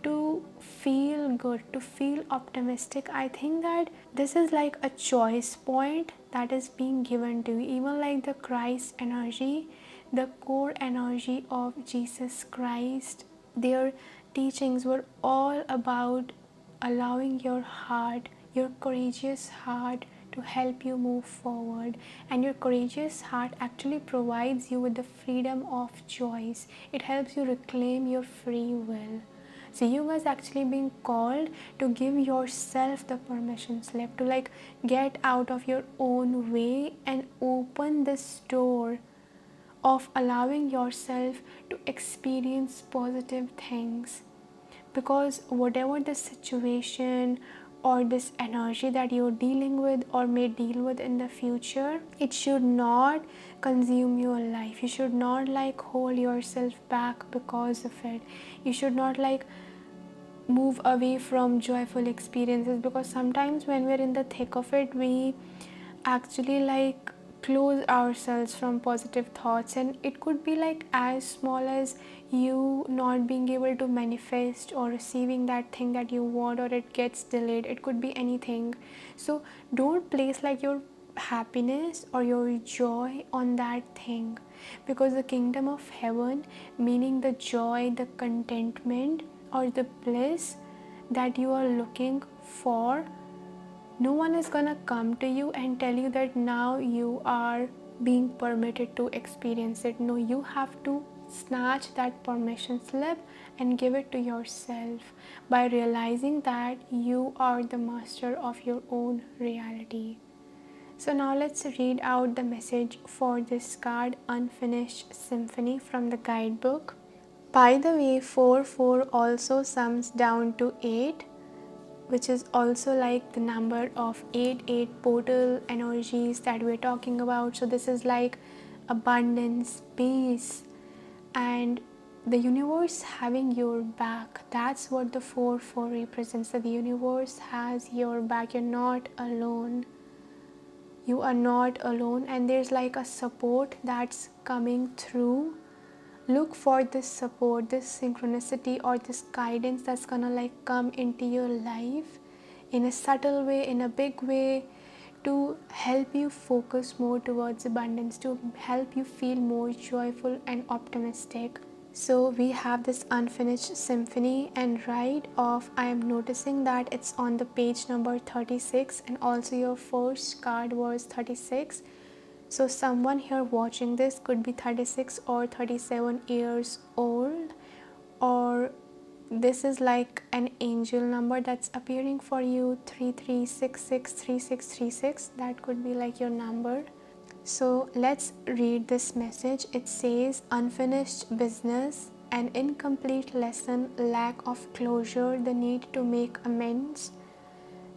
to feel good, to feel optimistic. I think that this is like a choice point that is being given to you. Even like the Christ energy, the core energy of Jesus Christ, their teachings were all about allowing your heart, your courageous heart, to help you move forward. And your courageous heart actually provides you with the freedom of choice. It helps you reclaim your free will. So you guys actually being called to give yourself the permission slip to like get out of your own way and open this door of allowing yourself to experience positive things. Because whatever the situation or this energy that you're dealing with or may deal with in the future, it should not consume your life. You should not like hold yourself back because of it. You should not like move away from joyful experiences, because sometimes when we're in the thick of it, we actually like close ourselves from positive thoughts. And it could be like as small as you not being able to manifest or receiving that thing that you want, or it gets delayed. It could be anything. So don't place like your happiness or your joy on that thing, because the kingdom of heaven, meaning the joy, the contentment, or the bliss that you are looking for, no one is gonna come to you and tell you that now you are being permitted to experience it. No, you have to snatch that permission slip and give it to yourself by realizing that you are the master of your own reality. So now let's read out the message for this card, Unfinished Symphony, from the guidebook. By the way, 4 also sums down to 8, which is also like the number of 8 portal energies that we're talking about. So this is like abundance, peace, and the universe having your back. That's what the 4 represents, that the universe has your back. You're not alone. You are not alone, and there's like a support that's coming through. Look for this support, this synchronicity, or this guidance that's gonna like come into your life in a subtle way, in a big way, to help you focus more towards abundance, to help you feel more joyful and optimistic. So we have this Unfinished Symphony, and right off I am noticing that it's on the page number 36, and also your first card was 36. So someone here watching this could be 36 or 37 years old, or this is like an angel number that's appearing for you, 33663636. That could be like your number. So let's read this message. It says, unfinished business, an incomplete lesson, lack of closure, the need to make amends.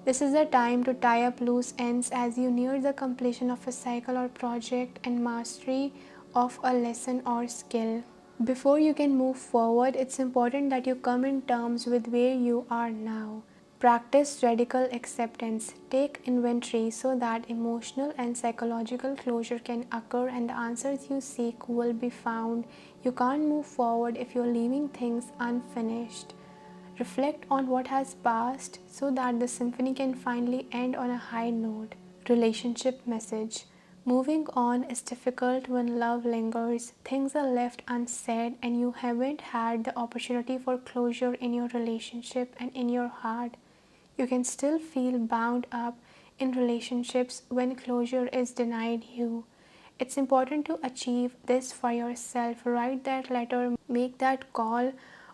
This is the time to tie up loose ends as you near the completion of a cycle or project and mastery of a lesson or skill. Before you can move forward, it's important that you come in terms with where you are now. Practice radical acceptance. Take inventory so that emotional and psychological closure can occur and the answers you seek will be found. You can't move forward if you're leaving things unfinished. Reflect on what has passed so that the symphony can finally end on a high note. Relationship message. Moving on is difficult when love lingers, things are left unsaid, and you haven't had the opportunity for closure in your relationship and in your heart. You can still feel bound up in relationships when closure is denied you. It's important to achieve this for yourself. Write that letter, make that call,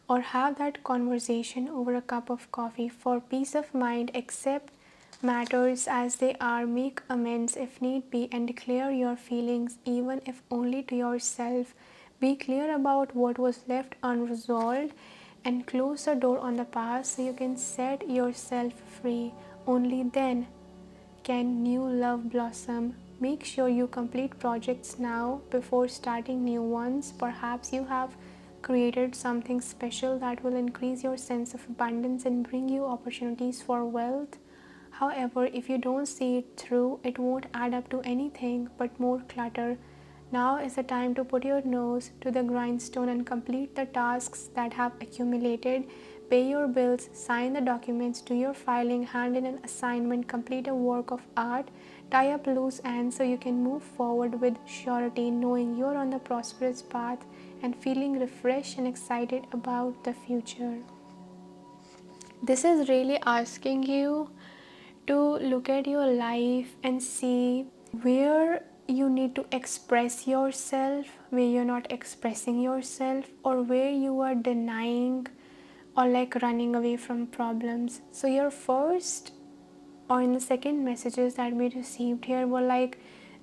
or have that conversation over a cup of coffee for peace of mind. Accept matters as they are, make amends if need be, and declare your feelings, even if only to yourself. Be clear about what was left unresolved and close the door on the past so you can set yourself free. Only then can new love blossom. Make sure you complete projects now before starting new ones. Perhaps you have created something special that will increase your sense of abundance and bring you opportunities for wealth. However, if you don't see it through, it won't add up to anything but more clutter. Now is the time to put your nose to the grindstone and complete the tasks that have accumulated. Pay your bills, sign the documents, do your filing, hand in an assignment, complete a work of art, tie up loose ends so you can move forward with surety, knowing you're on the prosperous path and feeling refreshed and excited about the future. This is really asking you to look at your life and see where you need to express yourself, where you're not expressing yourself, or where you are denying or like running away from problems. So your first or in the second messages that we received here were like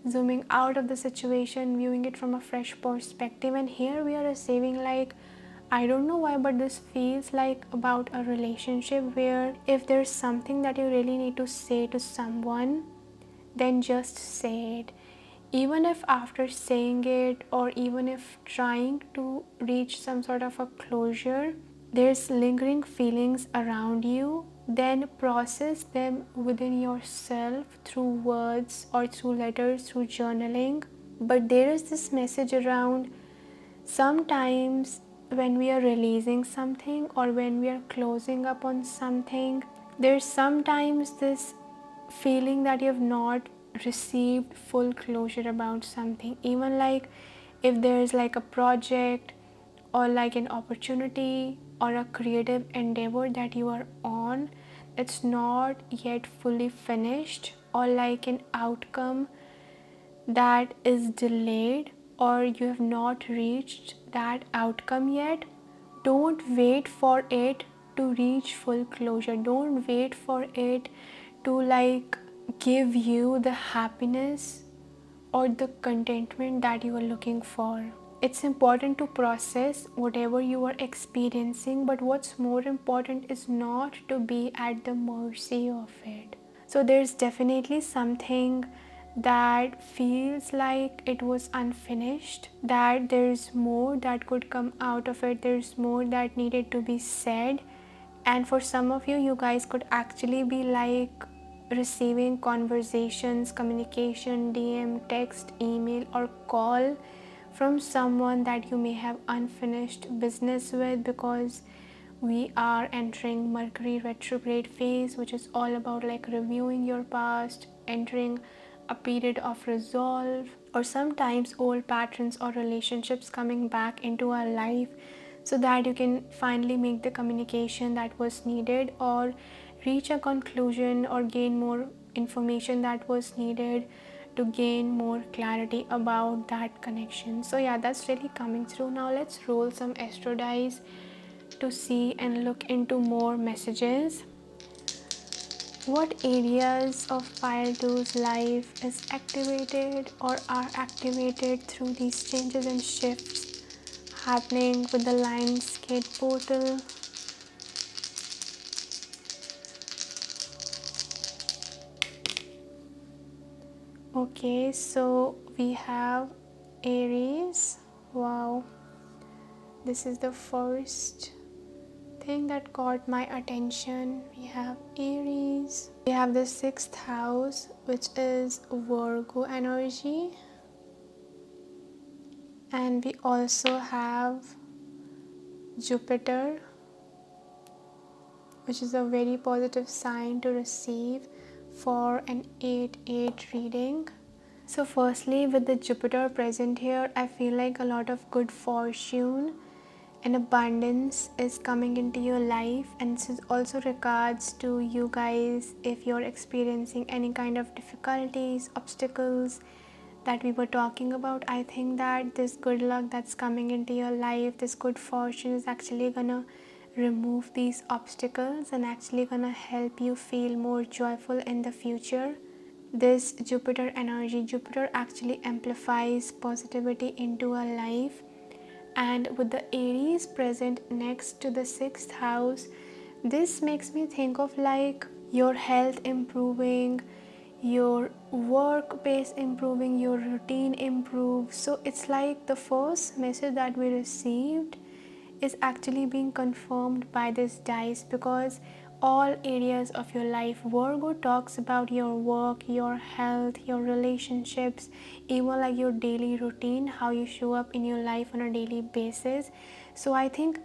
zooming out of the situation, viewing it from a fresh perspective, and here we are receiving like, I don't know why, but this feels like about a relationship where if there's something that you really need to say to someone, then just say it. Even if after saying it, or even if trying to reach some sort of a closure, there's lingering feelings around you, then process them within yourself through words or through letters, through journaling. But there is this message around, sometimes when we are releasing something or when we are closing up on something, there's sometimes this feeling that you have not received full closure about something. Even like if there's like a project or like an opportunity or a creative endeavor that you are on, it's not yet fully finished, or like an outcome that is delayed, or you have not reached that outcome yet, don't wait for it to reach full closure. Don't wait for it to like give you the happiness or the contentment that you are looking for. It's important to process whatever you are experiencing, but what's more important is not to be at the mercy of it. So there's definitely something that feels like it was unfinished, that there's more that could come out of it, there's more that needed to be said. And for some of you, you guys could actually be like receiving conversations, communication, DM, text, email, or call from someone that you may have unfinished business with, because we are entering Mercury retrograde phase, which is all about like reviewing your past, entering a period of resolve, or sometimes old patterns or relationships coming back into our life, so that you can finally make the communication that was needed, or reach a conclusion, or gain more information that was needed to gain more clarity about that connection. So yeah, that's really coming through. Now let's roll some astro dice to see and look into more messages. What areas of pile 2's life is activated or are activated through these changes and shifts happening with the Lion's Gate portal? Okay, so we have Aries. Wow, this is the first thing that caught my attention. We have Aries. We have the 6th house, which is Virgo energy. And we also have Jupiter, which is a very positive sign to receive for an 8-8 reading. So firstly, with the Jupiter present here, I feel like a lot of good fortune and abundance is coming into your life, and this is also regards to you guys if you're experiencing any kind of difficulties, obstacles that we were talking about. I think that this good luck that's coming into your life, this good fortune is actually gonna remove these obstacles and actually gonna help you feel more joyful in the future. This Jupiter energy, Jupiter actually amplifies positivity into our life, and with the Aries present next to the 6th house, this makes me think of like your health improving, your work pace improving, your routine improves. So it's like the first message that we received is actually being confirmed by this dice, because all areas of your life, Virgo talks about your work, your health, your relationships, even like your daily routine, how you show up in your life on a daily basis. So I think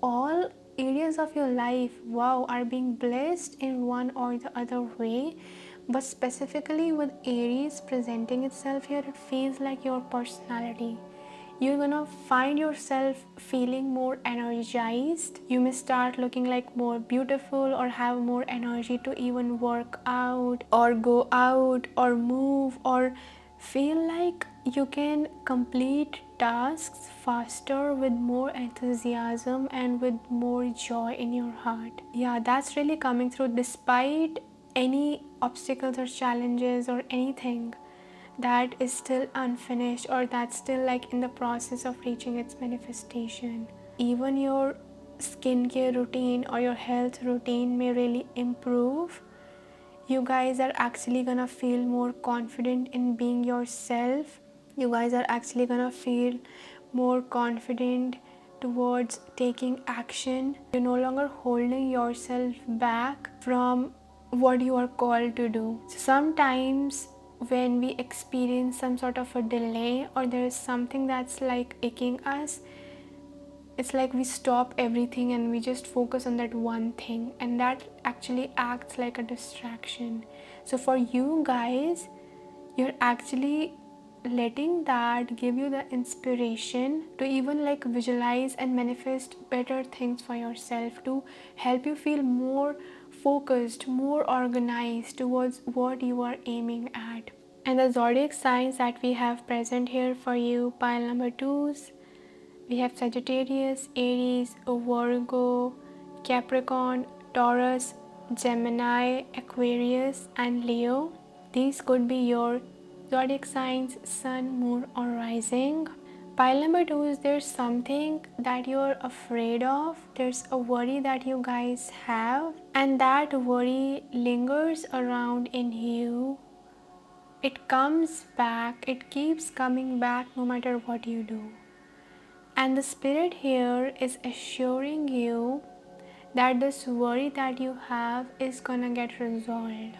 all areas of your life, wow, are being blessed in one or the other way. But specifically with Aries presenting itself here, it feels like your personality. You're gonna find yourself feeling more energized. You may start looking like more beautiful or have more energy to even work out or go out or move, or feel like you can complete tasks faster with more enthusiasm and with more joy in your heart. Yeah, that's really coming through despite any obstacles or challenges or anything that is still unfinished or that's still like in the process of reaching its manifestation. Even your skincare routine or your health routine may really improve. You guys are actually gonna feel more confident in being yourself. You guys are actually gonna feel more confident towards taking action. You're no longer holding yourself back from what you are called to do. So sometimes when we experience some sort of a delay or there is something that's like aching us, it's like we stop everything and we just focus on that one thing, and that actually acts like a distraction. So for you guys, you're actually letting that give you the inspiration to even like visualize and manifest better things for yourself, to help you feel more focused, more organized towards what you are aiming at. And the zodiac signs that we have present here for you, pile number 2's, we have Sagittarius, Aries, Virgo, Capricorn, Taurus, Gemini, Aquarius, and Leo. These could be your zodiac signs, sun, moon, or rising. Pile number 2 is there's something that you're afraid of. There's a worry that you guys have, and that worry lingers around in you. It comes back, it keeps coming back no matter what you do. And the spirit here is assuring you that this worry that you have is gonna get resolved.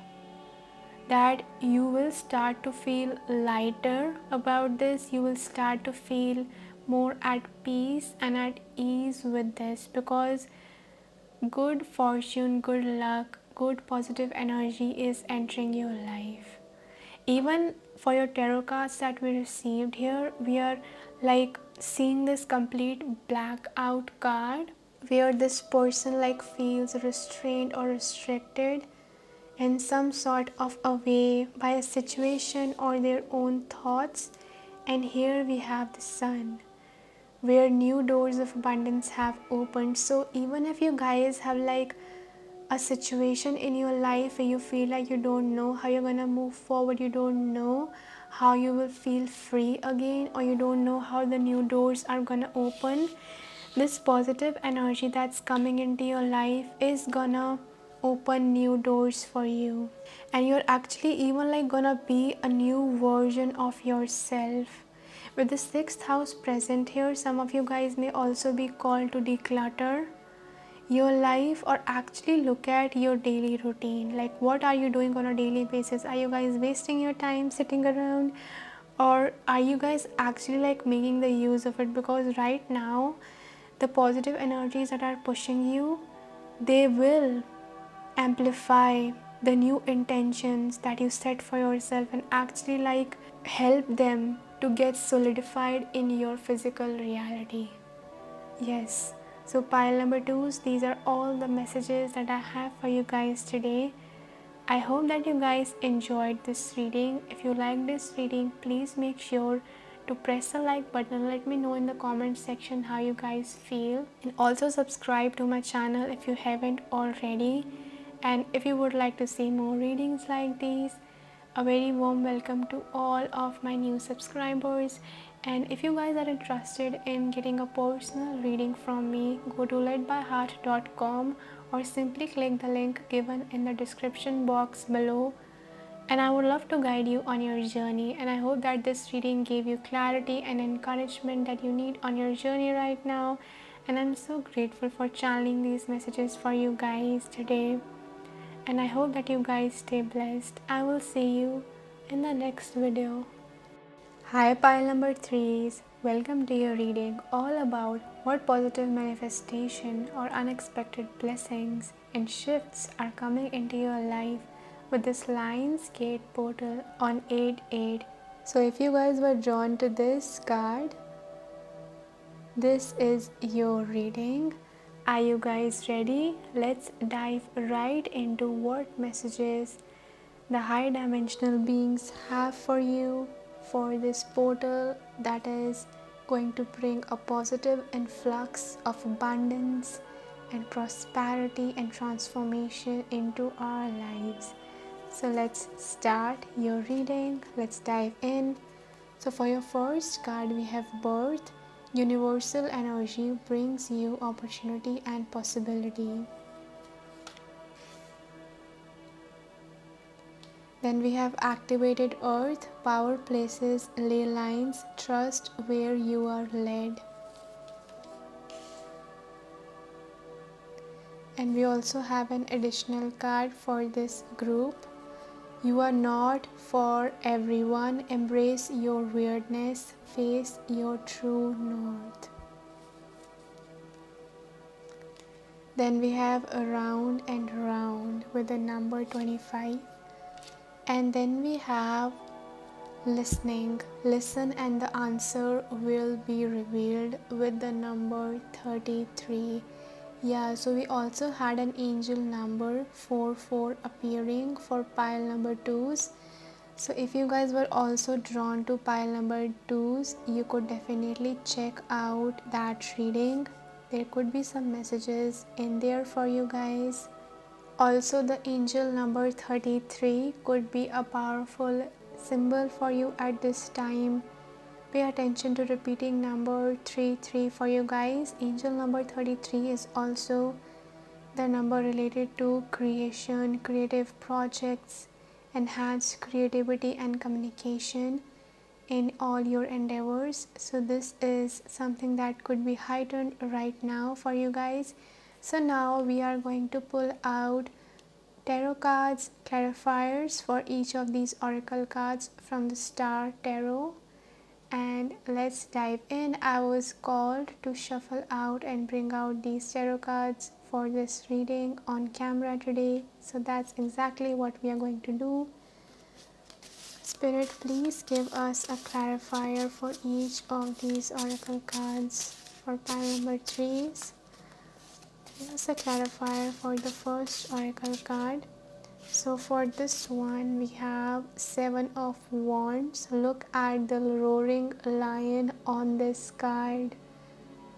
That you will start to feel lighter about this. You will start to feel more at peace and at ease with this, because good fortune, good luck, good positive energy is entering your life. Even for your tarot cards that we received here, we are like seeing this complete blackout card where this person like feels restrained or restricted in some sort of a way by a situation or their own thoughts. And here we have the sun, where new doors of abundance have opened. So even if you guys have like a situation in your life where you feel like you don't know how you're gonna move forward, you don't know how you will feel free again, or you don't know how the new doors are gonna open, this positive energy that's coming into your life is gonna open new doors for you, and you're actually even like gonna be a new version of yourself. With the sixth house present here, some of you guys may also be called to declutter your life, or actually look at your daily routine. Like, what are you doing on a daily basis? Are you guys wasting your time sitting around, or are you guys actually like making the use of it? Because right now the positive energies that are pushing you, they will amplify the new intentions that you set for yourself and actually like help them to get solidified in your physical reality. Yes, so pile number twos, these are all the messages that I have for you guys today. I hope that you guys enjoyed this reading. If you like this reading, please make sure to press the like button. Let me know in the comment section how you guys feel, and also subscribe to my channel if you haven't already. And if you would like to see more readings like these, a very warm welcome to all of my new subscribers. And if you guys are interested in getting a personal reading from me, go to ledbyheart.com or simply click the link given in the description box below, and I would love to guide you on your journey. And I hope that this reading gave you clarity and encouragement that you need on your journey right now. And I'm so grateful for channeling these messages for you guys today, and I hope that you guys stay blessed. I will see you in the next video. Hi pile number threes, welcome to your reading all about what positive manifestation or unexpected blessings and shifts are coming into your life with this Lions Gate portal on 8/8. So if you guys were drawn to this card, this is your reading. Are you guys ready? Let's dive right into what messages the high dimensional beings have for you for this portal that is going to bring a positive influx of abundance and prosperity and transformation into our lives. So let's start your reading. Let's dive in. So for your first card, we have birth. Universal energy brings you opportunity and possibility. Then we have activated earth. Power places, ley lines, trust where you are led. And we also have an additional card for this group. You are not for everyone. Embrace your weirdness. Face your true north. Then we have around and round with the number 25. And then we have listening. Listen and the answer will be revealed with the number 33. Yeah, so we also had an angel number 44 appearing for pile number twos. So if you guys were also drawn to pile number twos, you could definitely check out that reading. There could be some messages in there for you guys. Also, the angel number 33 could be a powerful symbol for you at this time. Pay attention to repeating number 33 for you guys. Angel number 33 is also the number related to creation, creative projects, enhanced creativity and communication in all your endeavors. So this is something that could be heightened right now for you guys. So now we are going to pull out tarot cards, clarifiers for each of these oracle cards from the Star Tarot. And let's dive in. I was called to shuffle out and bring out these tarot cards for this reading on camera today. So that's exactly what we are going to do. Spirit, please give us a clarifier for each of these oracle cards. For pile number threes, give us a clarifier for the first oracle card. So for this one, we have 7 of Wands. Look at the roaring lion on this card.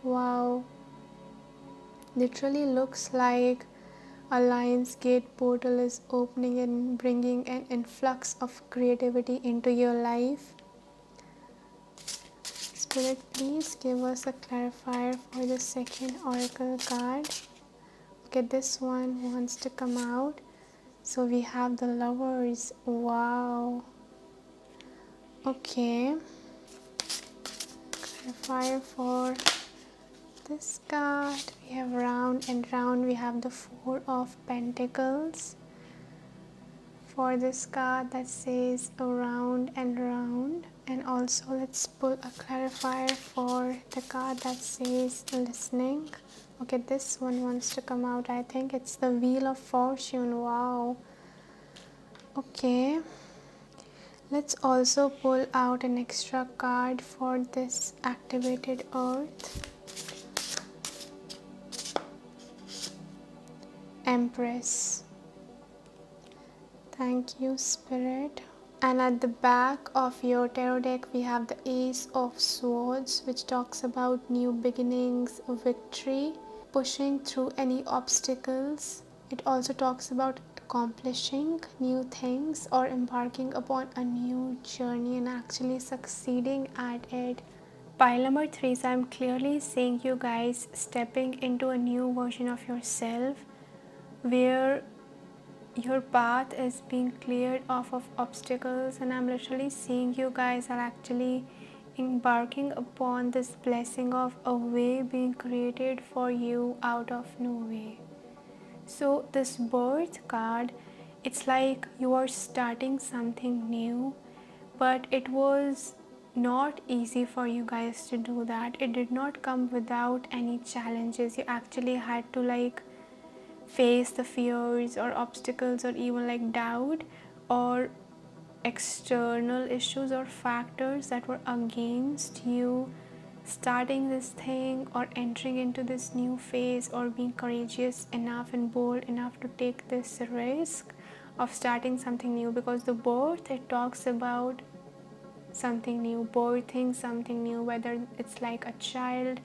Wow. Literally looks like A lion's gate portal is opening and bringing an influx of creativity into your life. Spirit, please give us a clarifier for the second oracle card. Okay, this one wants to come out. So we have the lovers. Wow. Okay. Clarifier for this card. We have round and round. We have the Four of Pentacles. For this card that says around and round. And also let's pull a clarifier for the card that says listening. Okay, this one wants to come out. I think it's the Wheel of Fortune. Wow. Okay. Let's also pull out an extra card for this activated earth. Empress. Thank you, Spirit. And at the back of your tarot deck, we have the Ace of Swords, which talks about new beginnings, victory, pushing through any obstacles. It also talks about accomplishing new things or embarking upon a new journey and actually succeeding at it. Pile number 3, so I'm clearly seeing you guys stepping into a new version of yourself where your path is being cleared off of obstacles, and I'm literally seeing you guys are actually embarking upon this blessing of a way being created for you out of no way. So this birth card, it's like you are starting something new, but it was not easy for you guys to do that. It did not come without any challenges. You actually had to face the fears or obstacles or even doubt or external issues or factors that were against you starting this thing or entering into this new phase or being courageous enough and bold enough to take this risk of starting something new. Because the birth, it talks about something new, birthing something new, whether it's like a child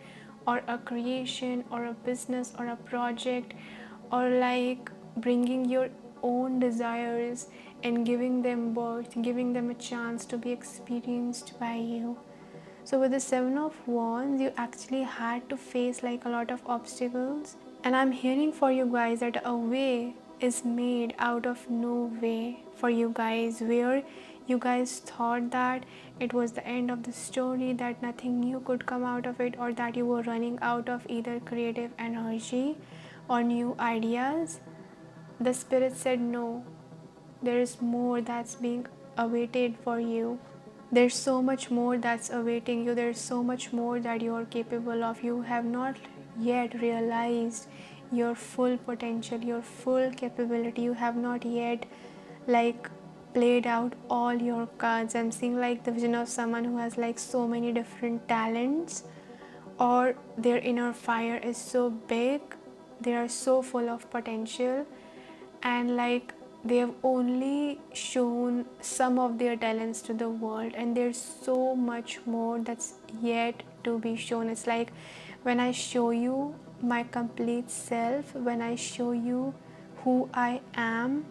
or a creation or a business or a project, or bringing your own desires and giving them birth, giving them a chance to be experienced by you. So with the Seven of Wands, you actually had to face a lot of obstacles, and I'm hearing for you guys that a way is made out of no way for you guys, where you guys thought that it was the end of the story, that nothing new could come out of it, or that you were running out of either creative energy or new ideas. The Spirit said no, there is more that's being awaited for you. There's so much more that's awaiting you. There's so much more that you are capable of. You have not yet realized your full potential, your full capability. You have not yet played out all your cards. I'm seeing the vision of someone who has so many different talents, or their inner fire is so big, they are so full of potential, and they have only shown some of their talents to the world, and there's so much more that's yet to be shown. It's like when I show you my complete self, when I show you who I am,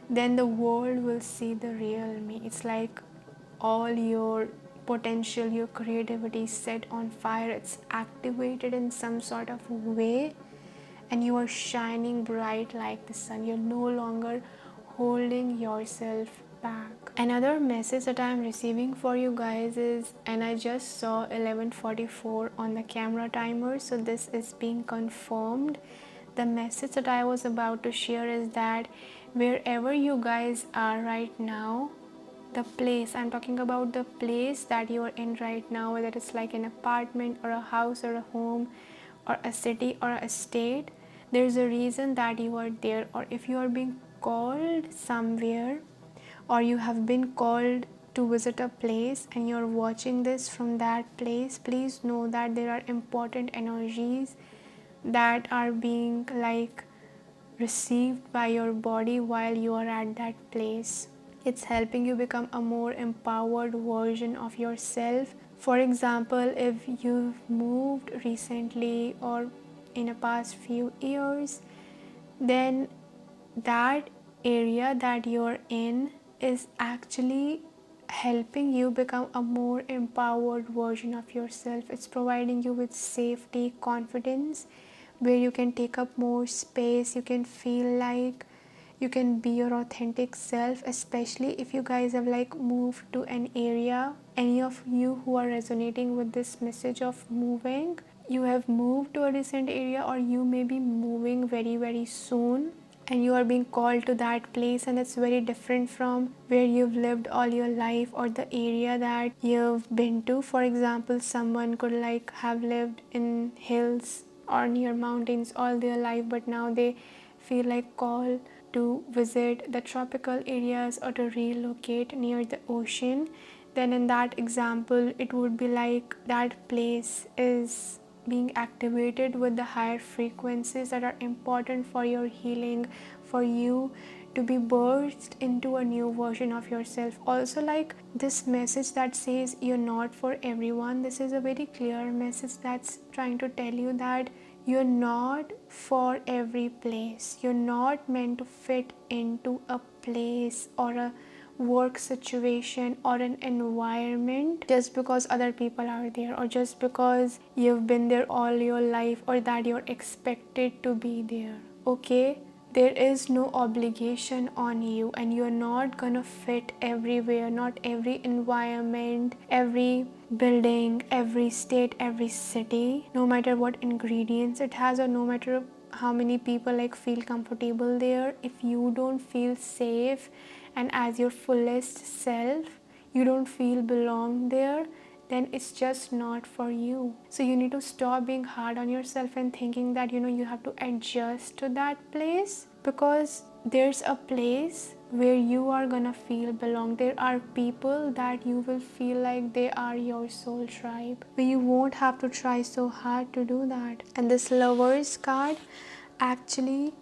then the world will see the real me. It's like all your potential, your creativity is set on fire. It's activated in some sort of way, and you are shining bright like the sun. You're no longer holding yourself back. Another message that I am receiving for you guys is, and I just saw 11:44 on the camera timer, so this is being confirmed. The message that I was about to share is that wherever you guys are right now, the place, I'm talking about the place that you are in right now, whether it's an apartment or a house or a home or a city or a state, there's a reason that you are there. Or if you are being called somewhere, or you have been called to visit a place and you're watching this from that place, please know that there are important energies that are being received by your body while you are at that place. It's helping you become a more empowered version of yourself. For example, if you've moved recently or in the past few years, then that area that you're in is actually helping you become a more empowered version of yourself. It's providing you with safety, confidence, where you can take up more space, you can feel like you can be your authentic self. Especially if you guys have like moved to an area, any of you who are resonating with this message of moving, you have moved to a recent area, or you may be moving very soon, and you are being called to that place, and it's very different from where you've lived all your life or the area that you've been to. For example, someone could like have lived in hills or near mountains all their life, but now they feel like called to visit the tropical areas or to relocate near the ocean. Then in that example, it would be like that place is being activated with the higher frequencies that are important for your healing, for you to be birthed into a new version of yourself. Also, like this message that says you're not for everyone, this is a very clear message that's trying to tell you that you're not for every place. You're not meant to fit into a place or a work situation or an environment just because other people are there, or just because you've been there all your life, or that you're expected to be there. Okay, there is no obligation on you, and you're not gonna fit everywhere. Not every environment, every building, every state, every city, no matter what ingredients it has, or no matter how many people like feel comfortable there, if you don't feel safe and as your fullest self, you don't feel belong there, then it's just not for you. So you need to stop being hard on yourself and thinking that you have to adjust to that place, because there's a place where you are gonna feel belong. There are people that you will feel like they are your soul tribe, but you won't have to try so hard to do that. And this Lovers card actually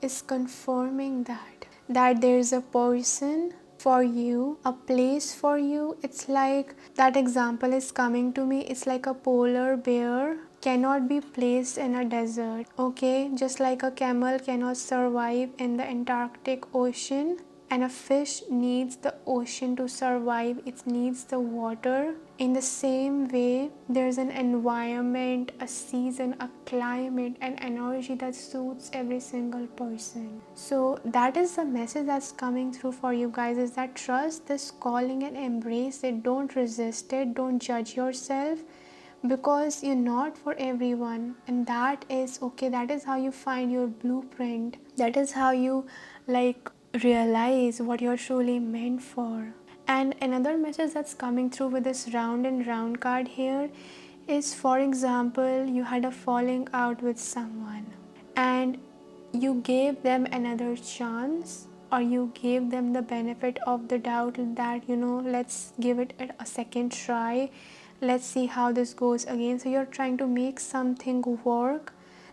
is confirming that there's a person for you, a place for you. It's like that example is coming to me. It's like a polar bear cannot be placed in a desert. Okay, just like a camel cannot survive in the Antarctic Ocean, and a fish needs the ocean to survive, it needs the water. In the same way, there's an environment, a season, a climate, an energy that suits every single person. So that is the message that's coming through for you guys, is that trust this calling and embrace it. Don't resist it, don't judge yourself, because you're not for everyone, and that is okay. That is how you find your blueprint. That is how you like realize what you're truly meant for. And another message that's coming through with this round and round card here is, for example, you had a falling out with someone and you gave them another chance, or you gave them the benefit of the doubt that let's give it a second try, let's see how this goes again. So you're trying to make something work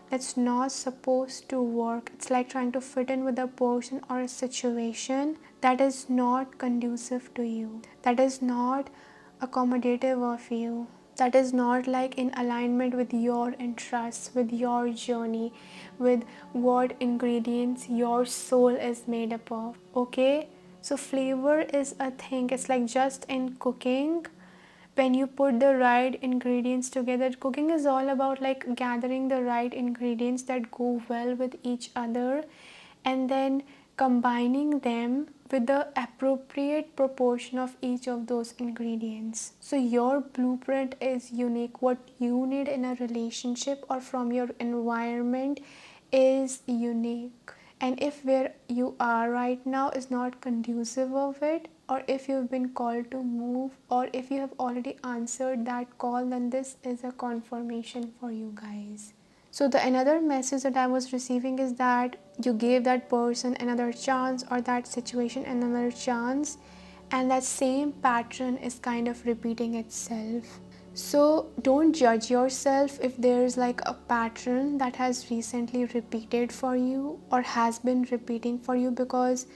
that's not supposed to work. It's like trying to fit in with a person or a situation that is not conducive to you, that is not accommodative of you, that is not like in alignment with your interests, with your journey, with what ingredients your soul is made up of. Okay, so flavor is a thing. It's like just in cooking, when you put the right ingredients together, cooking is all about like gathering the right ingredients that go well with each other, and then combining them with the appropriate proportion of each of those ingredients. So your blueprint is unique. What you need in a relationship or from your environment is unique. And if where you are right now is not conducive of it, or if you've been called to move, or if you have already answered that call, then this is a confirmation for you guys. So the another message that I was receiving is that you gave that person another chance, or that situation another chance, and that same pattern is kind of repeating itself. So don't judge yourself if there's like a pattern that has recently repeated for you or has been repeating for you, because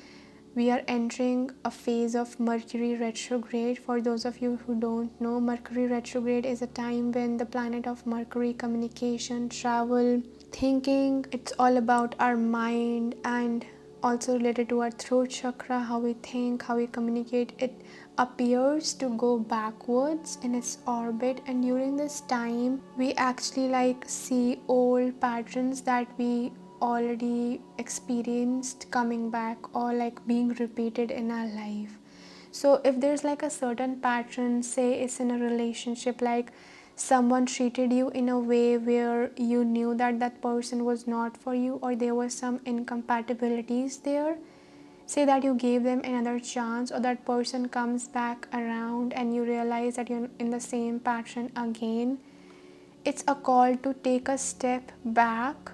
we are entering a phase of Mercury retrograde. For those of you who don't know, Mercury retrograde is a time when the planet of Mercury, communication, travel, thinking. It's all about our mind and also related to our throat chakra, how we think, how we communicate. It appears to go backwards in its orbit, and during this time we actually like see old patterns that we already experienced coming back or like being repeated in our life. So if there's like a certain pattern, say it's in a relationship, like someone treated you in a way where you knew that that person was not for you, or there were some incompatibilities there, say that you gave them another chance, or that person comes back around and you realize that you're in the same pattern again, it's a call to take a step back.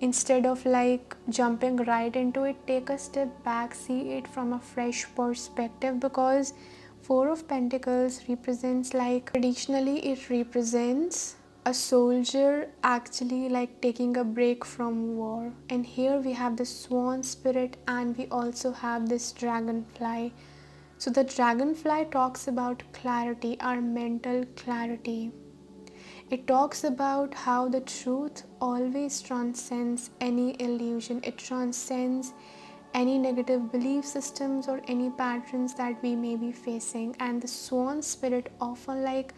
Instead of like jumping right into it, take a step back, see it from a fresh perspective, because Four of Pentacles represents, like traditionally it represents a soldier actually like taking a break from war. And here we have the swan spirit, and we also have this dragonfly. So the dragonfly talks about clarity, our mental clarity. It talks about how the truth always transcends any illusion. It transcends any negative belief systems or any patterns that we may be facing. And the swan spirit often like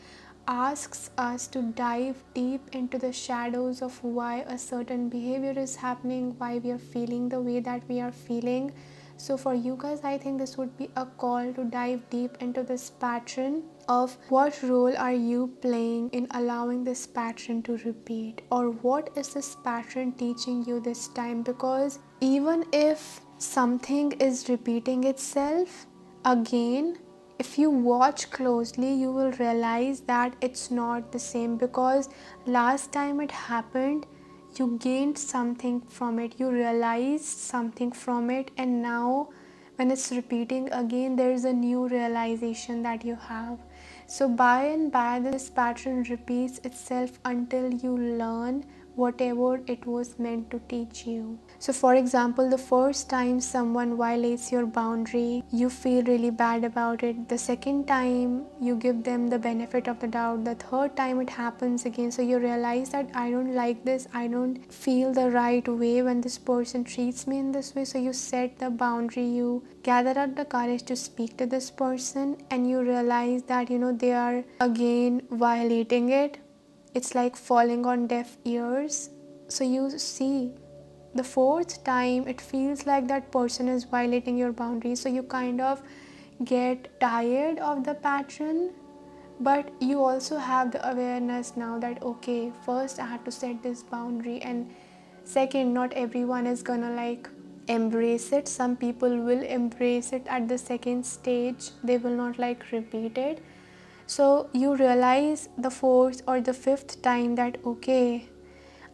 asks us to dive deep into the shadows of why a certain behavior is happening, why we are feeling the way that we are feeling. So for you guys, I think this would be a call to dive deep into this pattern of what role are you playing in allowing this pattern to repeat, or what is this pattern teaching you this time. Because even if something is repeating itself again, if you watch closely, you will realize that it's not the same, because last time it happened, you gained something from it, you realized something from it, and now when it's repeating again, there is a new realization that you have. So by and by, this pattern repeats itself until you learn whatever it was meant to teach you. So for example, the first time someone violates your boundary, you feel really bad about it. The second time, you give them the benefit of the doubt. The third time it happens again, so you realize that I don't like this, I don't feel the right way when this person treats me in this way. So you set the boundary, you gather up the courage to speak to this person, and you realize that they are again violating it. It's like falling on deaf ears. So you see, the fourth time it feels like that person is violating your boundaries, so you kind of get tired of the pattern. But you also have the awareness now that okay, first I had to set this boundary, and second, not everyone is gonna like embrace it. Some people will embrace it at the second stage, they will not like repeat it. So you realize the fourth or the fifth time that okay,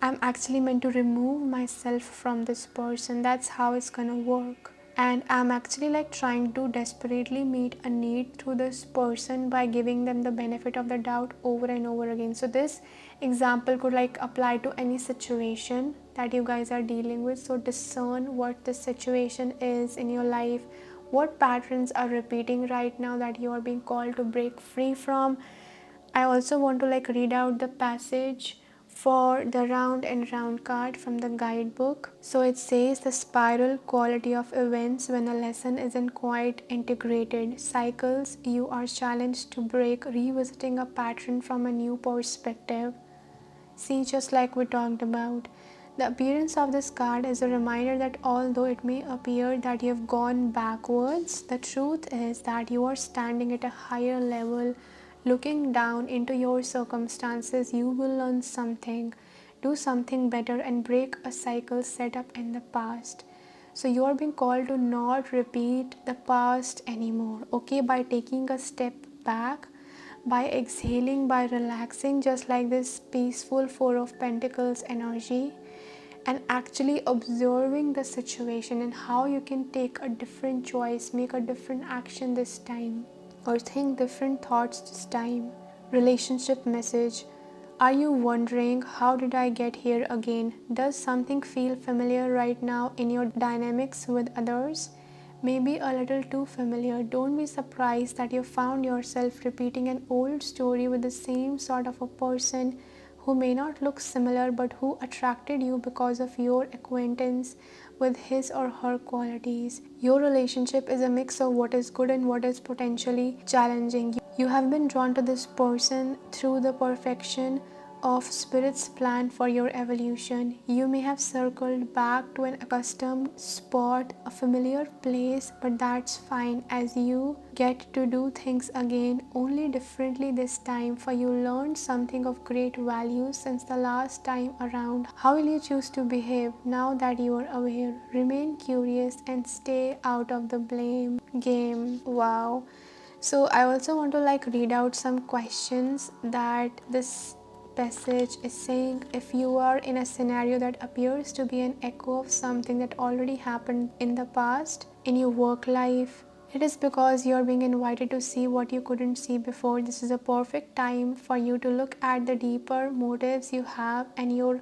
I'm actually meant to remove myself from this person. That's how it's gonna work. And I'm actually like trying to desperately meet a need through this person by giving them the benefit of the doubt over and over again. So this example could like apply to any situation that you guys are dealing with. So discern what the situation is in your life, what patterns are repeating right now that you are being called to break free from. I also want to like read out the passage for the round and round card from the guidebook. So it says the spiral quality of events when a lesson isn't quite integrated. Cycles you are challenged to break, revisiting a pattern from a new perspective. See, just like we talked about, the appearance of this card is a reminder that although it may appear that you have gone backwards, the truth is that you are standing at a higher level. Looking down into your circumstances, you will learn something, do something better, and break a cycle set up in the past. So you are being called to not repeat the past anymore, okay? By taking a step back, by exhaling, by relaxing, just like this peaceful Four of Pentacles energy, and actually observing the situation and how you can take a different choice, make a different action this time, or think different thoughts this time. Relationship message. Are you wondering, how did I get here again? Does something feel familiar right now in your dynamics with others? Maybe a little too familiar. Don't be surprised that you found yourself repeating an old story with the same sort of a person who may not look similar but who attracted you because of your acquaintance with his or her qualities. Your relationship is a mix of what is good and what is potentially challenging. You have been drawn to this person through the perfection of Spirit's plan for your evolution. You may have circled back to an accustomed spot, a familiar place, but that's fine, as you get to do things again, only differently this time, for you learned something of great value since the last time around. How will you choose to behave now that you are aware? Remain curious and stay out of the blame game. Wow. So I also want to read out some questions that this passage is saying. If you are in a scenario that appears to be an echo of something that already happened in the past in your work life, it is because you are being invited to see what you couldn't see before. This is a perfect time for you to look at the deeper motives you have and your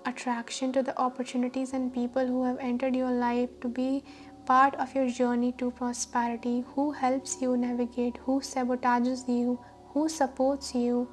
attraction to the opportunities and people who have entered your life to be part of your journey to prosperity, who helps you navigate, who sabotages you, who supports you.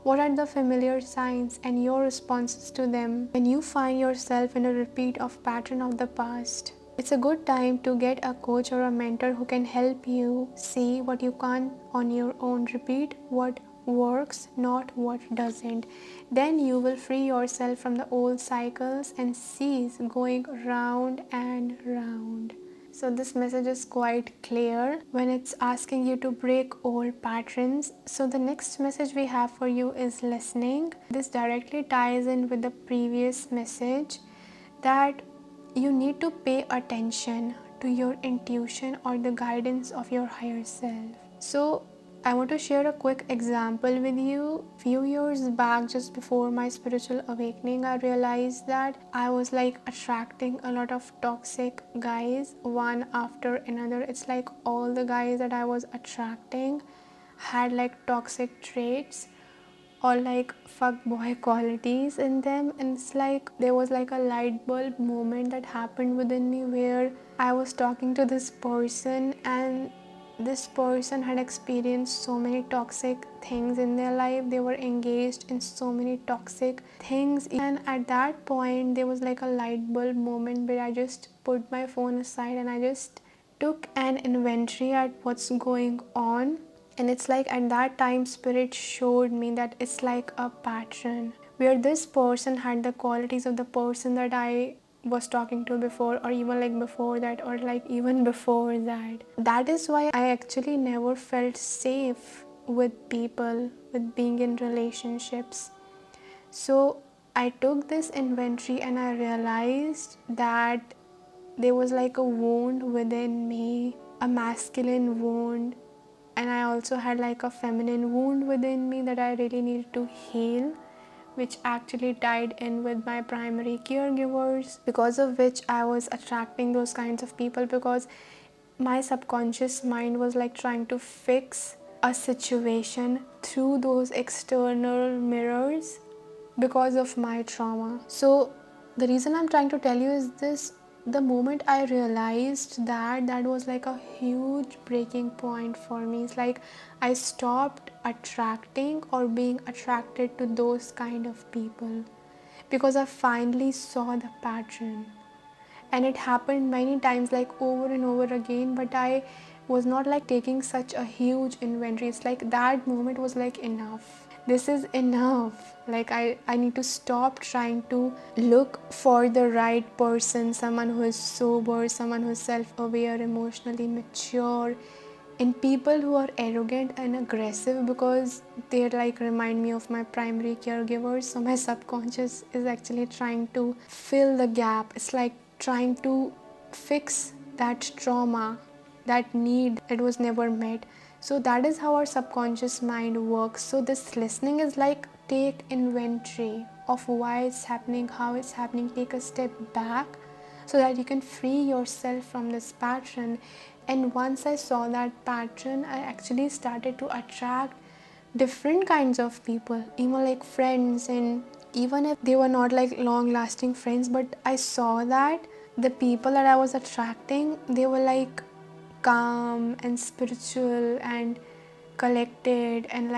What are the familiar signs and your responses to them when you find yourself in a repeat of pattern of the past? It's a good time to get a coach or a mentor who can help you see what you can't on your own. Repeat what works, not what doesn't. Then you will free yourself from the old cycles and cease going round and round. So this message is quite clear when it's asking you to break old patterns. So the next message we have for you is listening. This directly ties in with the previous message that you need to pay attention to your intuition or the guidance of your higher self. So I want to share a quick example with you. Few years back, just before my spiritual awakening, I realized that I was attracting a lot of toxic guys one after another. It's like all the guys that I was attracting had toxic traits or fuckboy qualities in them, and it's there was a light bulb moment that happened within me where I was talking to this person, and this person had experienced so many toxic things in their life. They were engaged in so many toxic things, and at that point there was a light bulb moment where I just put my phone aside and I just took an inventory at what's going on. And it's at that time Spirit showed me that it's a pattern where this person had the qualities of the person that I was talking to before, or even before that, or even before that. That is why I actually never felt safe with people, with being in relationships. So I took this inventory and I realized that there was a wound within me, a masculine wound, and I also had a feminine wound within me that I really needed to heal, which actually tied in with my primary caregivers, because of which I was attracting those kinds of people, because my subconscious mind was trying to fix a situation through those external mirrors because of my trauma. So the reason I'm trying to tell you is this: the moment I realized that was a huge breaking point for me. It's I stopped attracting or being attracted to those kind of people because I finally saw the pattern. And it happened many times, over and over again, but I was not taking such a huge inventory. It's that moment was enough. This is enough. I need to stop trying to look for the right person, someone who is sober, someone who is self-aware, emotionally mature, and people who are arrogant and aggressive, because they remind me of my primary caregivers. So my subconscious is actually trying to fill the gap. It's trying to fix that trauma, that need that was never met. So that is how our subconscious mind works. So this listening is take inventory of why it's happening, how it's happening, take a step back so that you can free yourself from this pattern. And once I saw that pattern, I actually started to attract different kinds of people, even friends, and even if they were not long lasting friends, but I saw that the people that I was attracting, they were calm and spiritual and collected and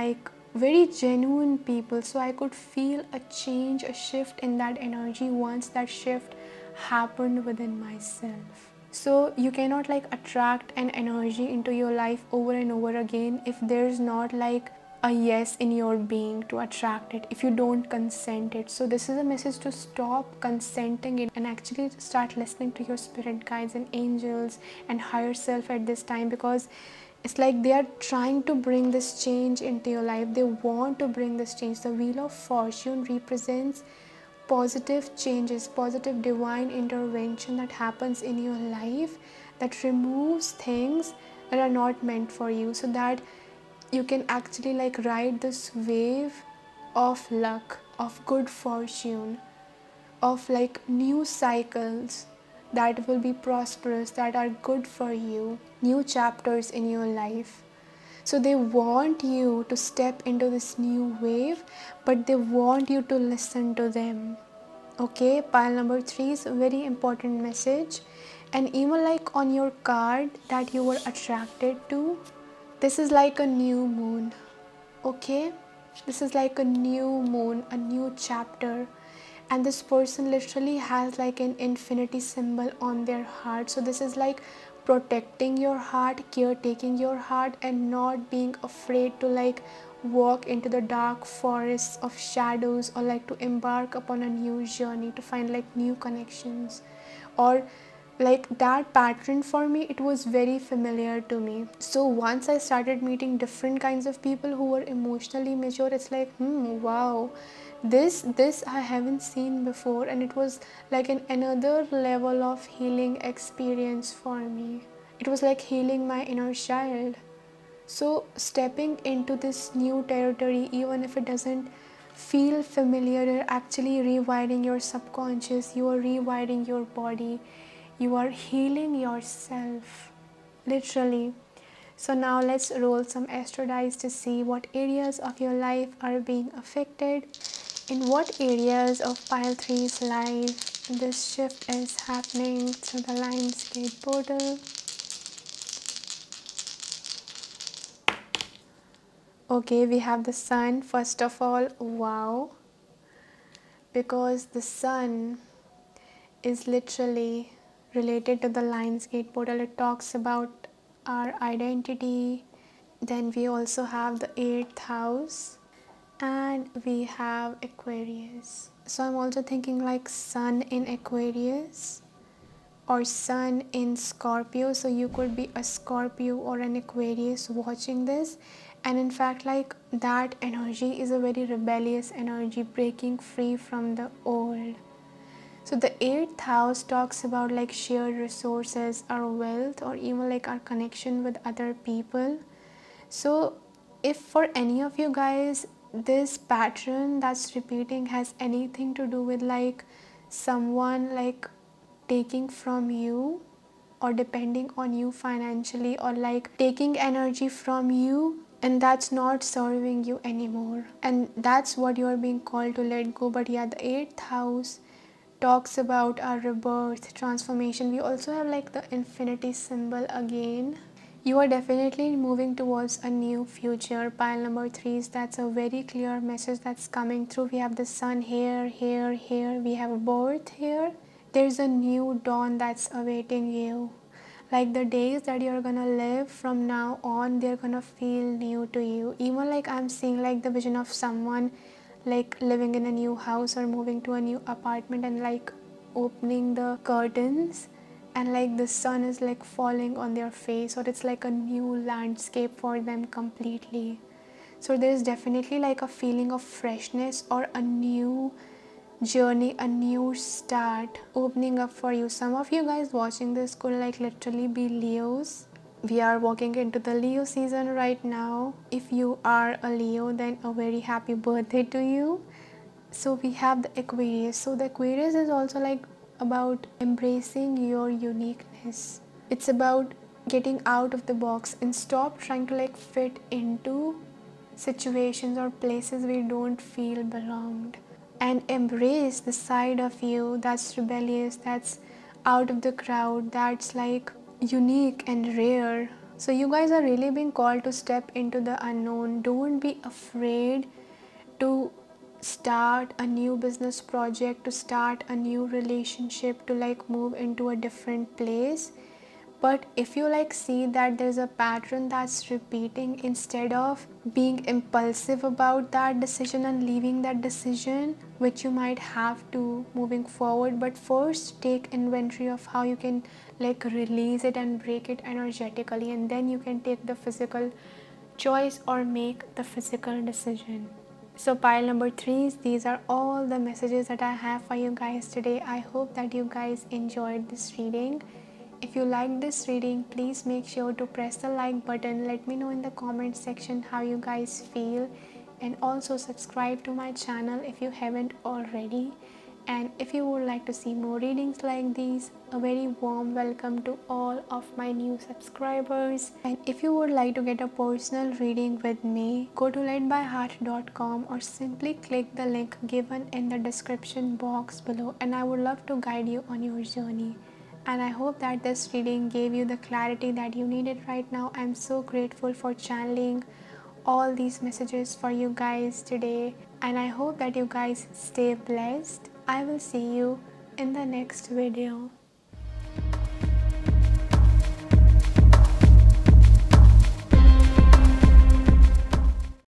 very genuine people. So I could feel a change, a shift in that energy once that shift happened within myself. So you cannot like attract an energy into your life over and over again if there's not like a yes in your being to attract it, if you don't consent it. So this is a message to stop consenting it and actually start listening to your spirit guides and angels and higher self at this time, because it's like they are trying to bring this change into your life. They want to bring this change. The wheel of fortune represents positive changes, positive divine intervention that happens in your life, that removes things that are not meant for you, so that you can actually like ride this wave of luck, of good fortune, of like new cycles that will be prosperous, that are good for you, new chapters in your life. So they want you to step into this new wave, but they want you to listen to them. Okay, pile number 3 is a very important message. And even like on your card that you were attracted to, this is like a new moon. Okay, this is like a new moon, a new chapter, and this person literally has like an infinity symbol on their heart. So this is like protecting your heart, caretaking your heart, and not being afraid to like walk into the dark forests of shadows, or like to embark upon a new journey to find like new connections. Or like that pattern for me, it was very familiar to me. So once I started meeting different kinds of people who were emotionally mature, it's like wow, this I haven't seen before, and it was like another level of healing experience for me. It was like healing my inner child. So stepping into this new territory, even if it doesn't feel familiar, you're actually rewiring your subconscious, you are rewiring your body, you are healing yourself, literally. So now let's roll some astro dice to see what areas of your life are being affected, in what areas of pile 3's life this shift is happening through the Lionsgate portal. Okay, we have the sun. First of all, wow, because the sun is literally related to the Lionsgate portal. It talks about our identity. Then we also have the 8th house, and we have Aquarius. So I'm also thinking like sun in Aquarius or sun in Scorpio. So you could be a Scorpio or an Aquarius watching this, and in fact like that energy is a very rebellious energy, breaking free from the old. So the 8th house talks about like shared resources, our wealth, or even like our connection with other people. So if for any of you guys this pattern that's repeating has anything to do with like someone like taking from you or depending on you financially, or like taking energy from you and that's not serving you anymore, and that's what you are being called to let go. But yeah, the 8th house talks about our rebirth, transformation. We also have like the infinity symbol again. You are definitely moving towards a new future. Pile number 3 is that's a very clear message that's coming through. We have the sun here, here, here. We have birth here. There's a new dawn that's awaiting you. Like the days that you're gonna live from now on, they're gonna feel new to you. Even like I'm seeing like the vision of someone like living in a new house or moving to a new apartment and like opening the curtains, and like the sun is like falling on their face, or it's like a new landscape for them completely. So there's definitely like a feeling of freshness or a new journey, a new start opening up for you. Some of you guys watching this could like literally be Leos. We are walking into the Leo season right now. If you are a Leo, then a very happy birthday to you. So we have the Aquarius. So the Aquarius is also like about embracing your uniqueness. It's about getting out of the box and stop trying to like fit into situations or places where you don't feel belonged, and embrace the side of you that's rebellious, that's out of the crowd, that's like unique and rare. So you guys are really being called to step into the unknown. Don't be afraid to start a new business project, to start a new relationship, to like move into a different place. But if you like see that there's a pattern that's repeating, instead of being impulsive about that decision and leaving that decision, which you might have to moving forward, but first take inventory of how you can like release it and break it energetically, and then you can take the physical choice or make the physical decision. So pile number 3, these are all the messages that I have for you guys today. I hope that you guys enjoyed this reading. If you like this reading, please make sure to press the like button. Let me know in the comment section how you guys feel, and also subscribe to my channel if you haven't already. And if you would like to see more readings like these, a very warm welcome to all of my new subscribers. And if you would like to get a personal reading with me, go to ledbyheart.com or simply click the link given in the description box below, and I would love to guide you on your journey. And I hope that this reading gave you the clarity that you needed right now. I'm so grateful for channeling all these messages for you guys today, and I hope that you guys stay blessed. I will see you in the next video.